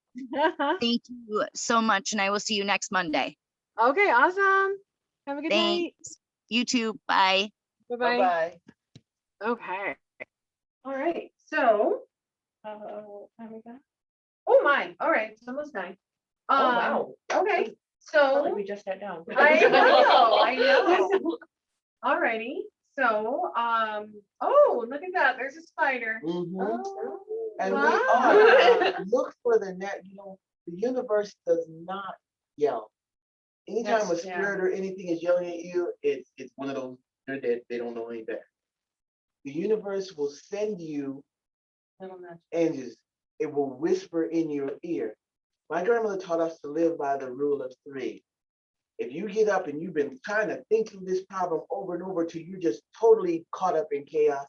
F: thank you so much, and I will see you next Monday.
A: Okay, awesome. Have a good night.
F: Thanks. You too. Bye.
A: Bye-bye.
D: Bye-bye.
A: Okay.
E: All right. So, what time we got? Oh my. All right. It's almost 9.
B: Oh, wow.
E: Okay.
B: Felt like
E: So
B: we just sat down.
E: I know. Alrighty. So, oh, look at that. There's a spider.
D: Mhm.
B: Oh,
D: And we
E: wow.
D: are. Look for the net. The universe does not yell. Anytime a
E: That's- yeah.
D: spirit or anything is yelling at you, it's one of those, they're dead, they don't know any better. The universe will send you
E: Little nudge.
D: angels. It will whisper in your ear. My grandmother taught us to live by the rule of 3. If you get up and you've been trying to think through this problem over and over till you're just totally caught up in chaos,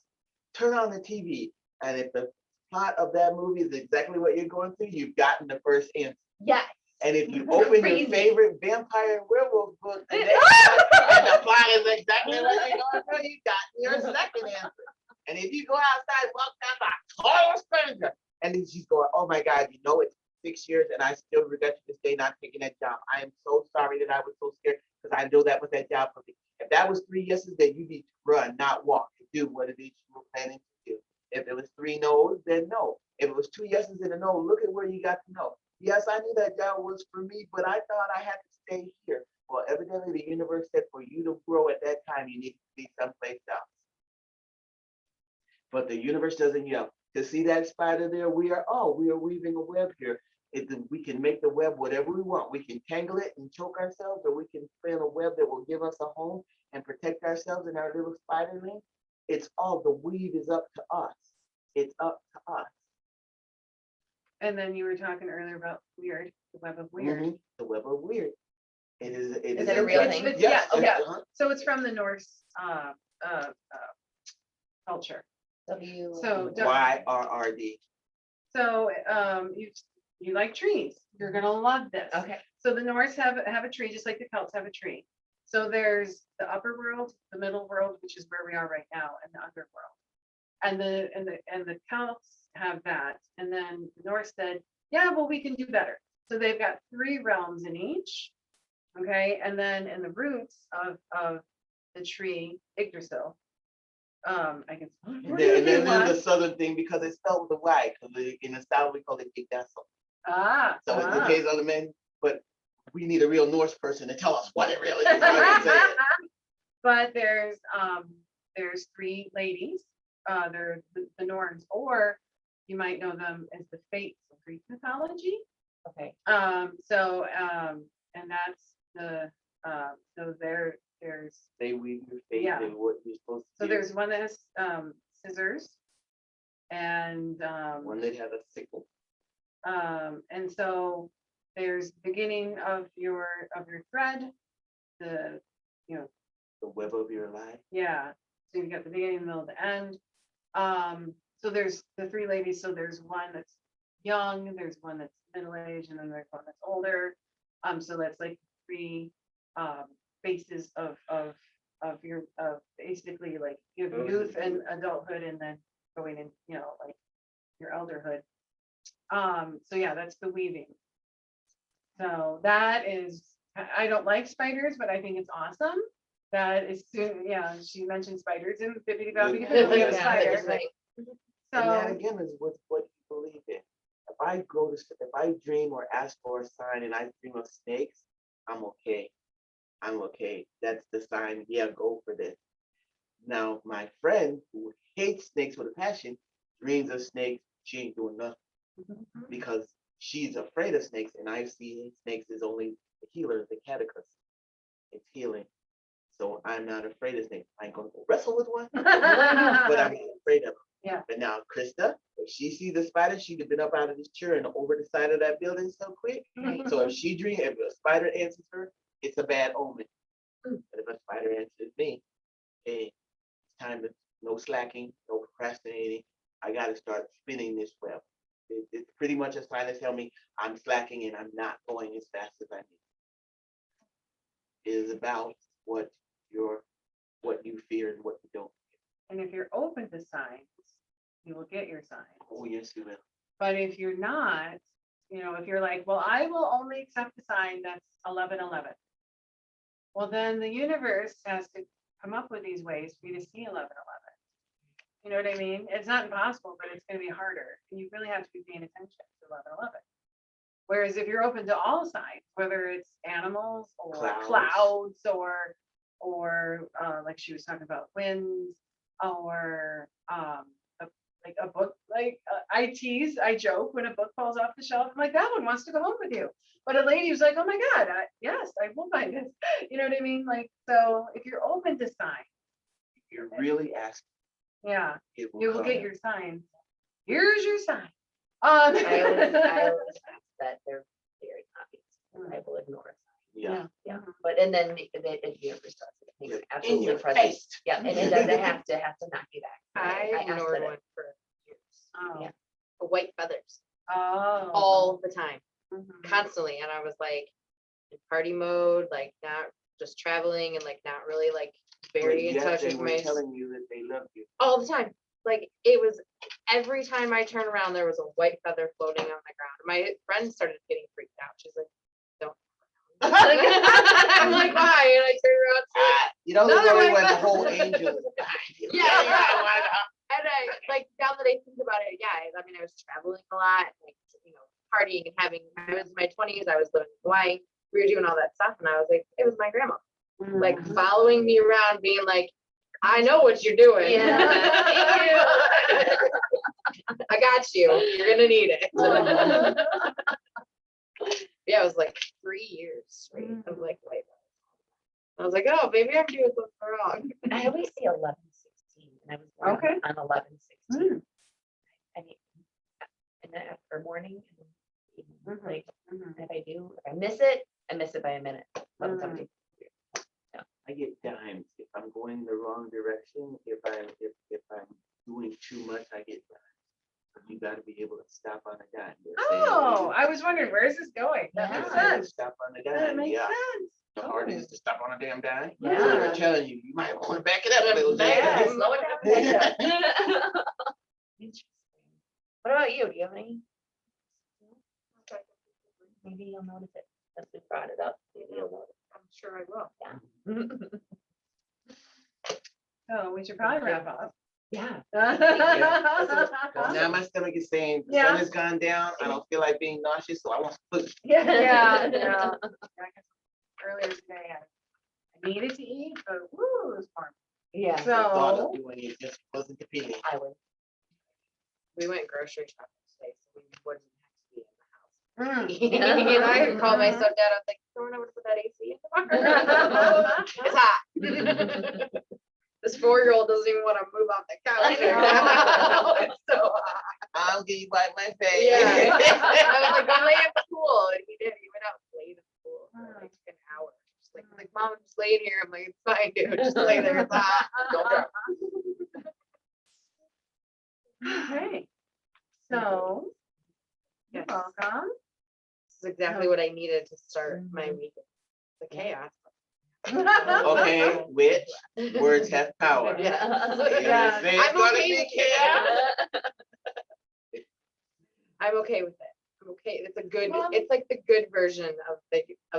D: turn on the TV. And if the plot of that movie is exactly what you're going through, you've gotten the first answer.
B: yes.
D: And if you open
B: Crazy.
D: your favorite vampire and werewolf book, the next one, and the plot is exactly what you're going through, you got your second answer. And if you go outside, walk down by a total stranger, and then she's going, oh my God, it's 6 years and I still regret to this day not taking that job. I am so sorry that I was so scared because I know that was that job for me. If that was 3 yeses, then you need to run, not walk, to do what it is you were planning to do. If it was 3 no's, then no. If it was 2 yeses and a no, look at where you got the no. Yes, I knew that job was for me, but I thought I had to stay here. Well, evidently the universe said for you to grow at that time, you need to be someplace else. But the universe doesn't yell. To see that spider there, we are weaving a web here. We can make the web whatever we want. We can tangle it and choke ourselves, or we can spin a web that will give us a home and protect ourselves in our little spider land. It's all, the weave is up to us. It's up to us.
E: And then you were talking earlier about weird, the web of weird.
D: Mhm. The web of weird. It is. It
B: Is it a real thing?
D: Yes,
E: Yeah, yeah.
D: uh-huh.
E: So it's from the Norse culture.
B: W.
E: So
D: YRRD.
E: So you like trees. You're gonna love this.
B: Okay.
E: So the Norse have a tree, just like the Celts have a tree. So there's the upper world, the middle world, which is where we are right now, and the underworld. And the Celts have that. And then the Norse said, yeah, well, we can do better. So they've got 3 realms in each. Okay, and then in the roots of the tree, Yggdrasil. I can.
D: And then there's the southern thing because it's spelled with a Y. Because in the South we call it Yggdrasil. So it depends on the man, but we need a real Norse person to tell us what it really is. So I can say it.
E: But there's 3 ladies. They're the Norns, or you might know them as the Fates of Greek mythology.
B: Okay.
E: And that's the so there's
D: They weave your fate
E: Yeah.
D: and what you're supposed to
E: so
D: do.
E: there's one that has scissors, and
D: One that has a sickle.
E: and so there's beginning of your thread, the
D: The web of your life.
E: yeah. So you've got the beginning, the middle, the end. So there's the 3 ladies. So there's one that's young, there's one that's middle-aged, and then there's one that's older. So that's like 3 phases of your basically like you have youth and adulthood, and then going in, like your elderhood. So yeah, that's the weaving. So that is, I don't like spiders, but I think it's awesome. That is soon, yeah, she mentioned spiders in Bibbidi Bobbidi Boo, we have a
B: Yeah,
E: spider.
B: right.
D: And that
E: So,
D: again is what you believe in. If I dream or ask for a sign and I dream of snakes, I'm okay. I'm okay. That's the sign. Yeah, go for this. Now, my friend who hates snakes with a passion dreams of snakes. She ain't doing nothing because she's afraid of snakes, and I see snakes as only the healer, the catechist. It's healing. So I'm not afraid of snakes. I ain't gonna go wrestle with one, but I'm not afraid of them.
E: Yeah.
D: But now, Krista, if she sees a spider, she'd have been up out of this chair and over the side of that building so quick. So if a spider answers her, it's a bad omen. But if a spider answers me, hey, it's time to no slacking, no procrastinating. I got to start spinning this web. It's pretty much a sign to tell me I'm slacking and I'm not going as fast as I need. It is about what you fear and what you don't.
E: and if you're open to signs, you will get your signs.
D: Oh yes, you will.
E: But if you're not, if you're like, well, I will only accept a sign that's 11:11. Well, then the universe has to come up with these ways for you to see 11:11. You know what I mean? It's not impossible, but it's going to be harder. And you really have to be paying attention to 11:11. Whereas if you're open to all signs, whether it's animals or clouds or like she was talking about winds, or like a book, like I joke when a book falls off the shelf, I'm like, that one wants to go home with you. But a lady was like, oh my God, yes, I will buy this. You know what I mean? Like, so if you're open to signs,
D: You're really asking.
E: yeah,
D: It
E: you will
D: come.
E: get your signs. Here's your sign.
B: I always ask that they're very obvious. I will ignore it.
D: Yeah.
B: Yeah, but and then the universe does it. It's
D: In
B: absolutely
D: your
B: present.
D: face.
B: Yeah, and it doesn't have to knock you back.
C: I
B: asked
C: ignored
B: that it-
C: one for years.
E: Oh.
B: Yeah.
C: The white feathers
E: Oh.
C: all the time,
E: Mhm.
C: constantly, and I was like in party mode, like not just traveling and like not really like very in
D: Yet
C: touch
D: they
C: with
D: were
C: my
D: telling you that they love you.
C: all the time. Like it was every time I turned around, there was a white feather floating on the ground. My friend started getting freaked out. She's like, "Don't." I'm like, "Why?" And I turned around.
D: You know,
C: Another
D: the
C: white
D: when the
C: feather.
D: whole angel is behind you.
C: Yeah. And I like now that I think about it, yeah. I mean, I was traveling a lot, like partying and having, I was in my 20s, I was living in Hawaii, we were doing all that stuff, and I was like, it was my grandma, like following me around, being like, I know what you're doing.
B: Yeah.
C: I got you. You're gonna need it. Yeah, it was like 3 years straight of like white. I was like, oh, maybe I'm doing something wrong.
B: I always see 11/16, and I was born
E: Okay.
B: on 11/16. I mean, and then after morning, and evening, like, if I miss it by a minute. 11/17.
D: I get dimes if I'm going the wrong direction. If I'm doing too much, I get dimes. You got to be able to stop on a dime. They're saying,
E: Oh, I was wondering, where is this going? That
B: Yeah.
E: makes
D: "You're saying
E: sense.
D: stop on a
E: That
D: dime."
E: makes
D: Yeah,
E: sense.
D: the hard is to stop on a damn dime.
B: Yeah.
D: So they're telling you, you might want to back it up a little bit.
E: Yeah.
B: Slow it down. Interesting. What about you? Do you have any? Maybe you'll notice it since we brought it up. Maybe you'll notice.
G: I'm sure I will.
E: So we should probably wrap up.
B: Yeah.
D: Now my stomach is saying the
E: Yeah.
D: sun has gone down. I don't feel like being nauseous, so I want some food.
E: Yeah, yeah. Earlier today, I needed to eat, but woo, it was warm.
B: Yeah.
D: The thought
E: So,
D: of doing it just wasn't appealing.
B: I would.
C: We went grocery shopping today, so we wouldn't
E: mm.
C: have to be in the house. And I called my stepdad, I was like, someone over to put that AC in tomorrow. It's hot. This 4-year-old doesn't even want to move off the couch. It's so hot.
D: I'll give you by my face.
C: Yeah. I was like, go lay at the pool. And he did. He went out and played at the pool for like an hour. Just like, Mom, I'm just laying here. I'm like, it's fine, dude. Just lay there. It's hot. Don't drop.
E: Okay. So, you're
C: Yes.
E: welcome.
C: This is exactly what I needed to start my week. The chaos.
D: Okay, which words have power?
C: Yeah.
E: Yeah.
D: Say
C: I'm
D: it's gonna
C: okay
D: be
C: with
D: chaos.
C: I'm okay with it. I'm okay. It's a good, it's like the good version of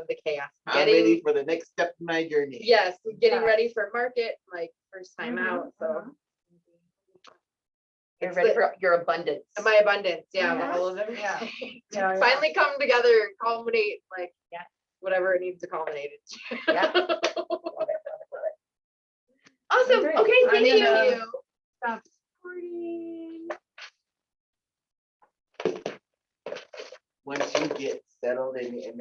C: the chaos.
D: I'm ready for the next step in my journey.
C: Yes, getting
E: Yeah.
C: ready for market, like first time
E: Mhm,
C: out, so.
B: You're
C: It's
B: ready
C: the-
B: for your abundance.
C: My abundance, yeah,
E: Mhm.
C: all of it.
E: Yeah. Yeah, yeah.
C: Finally come together and culminate, like,
B: Yeah.
C: whatever it needs to culminate into.
B: Yeah. Love it, love it, love it.
C: Awesome,
E: Great.
C: okay,
E: I'm
C: thank
E: gonna-
C: you.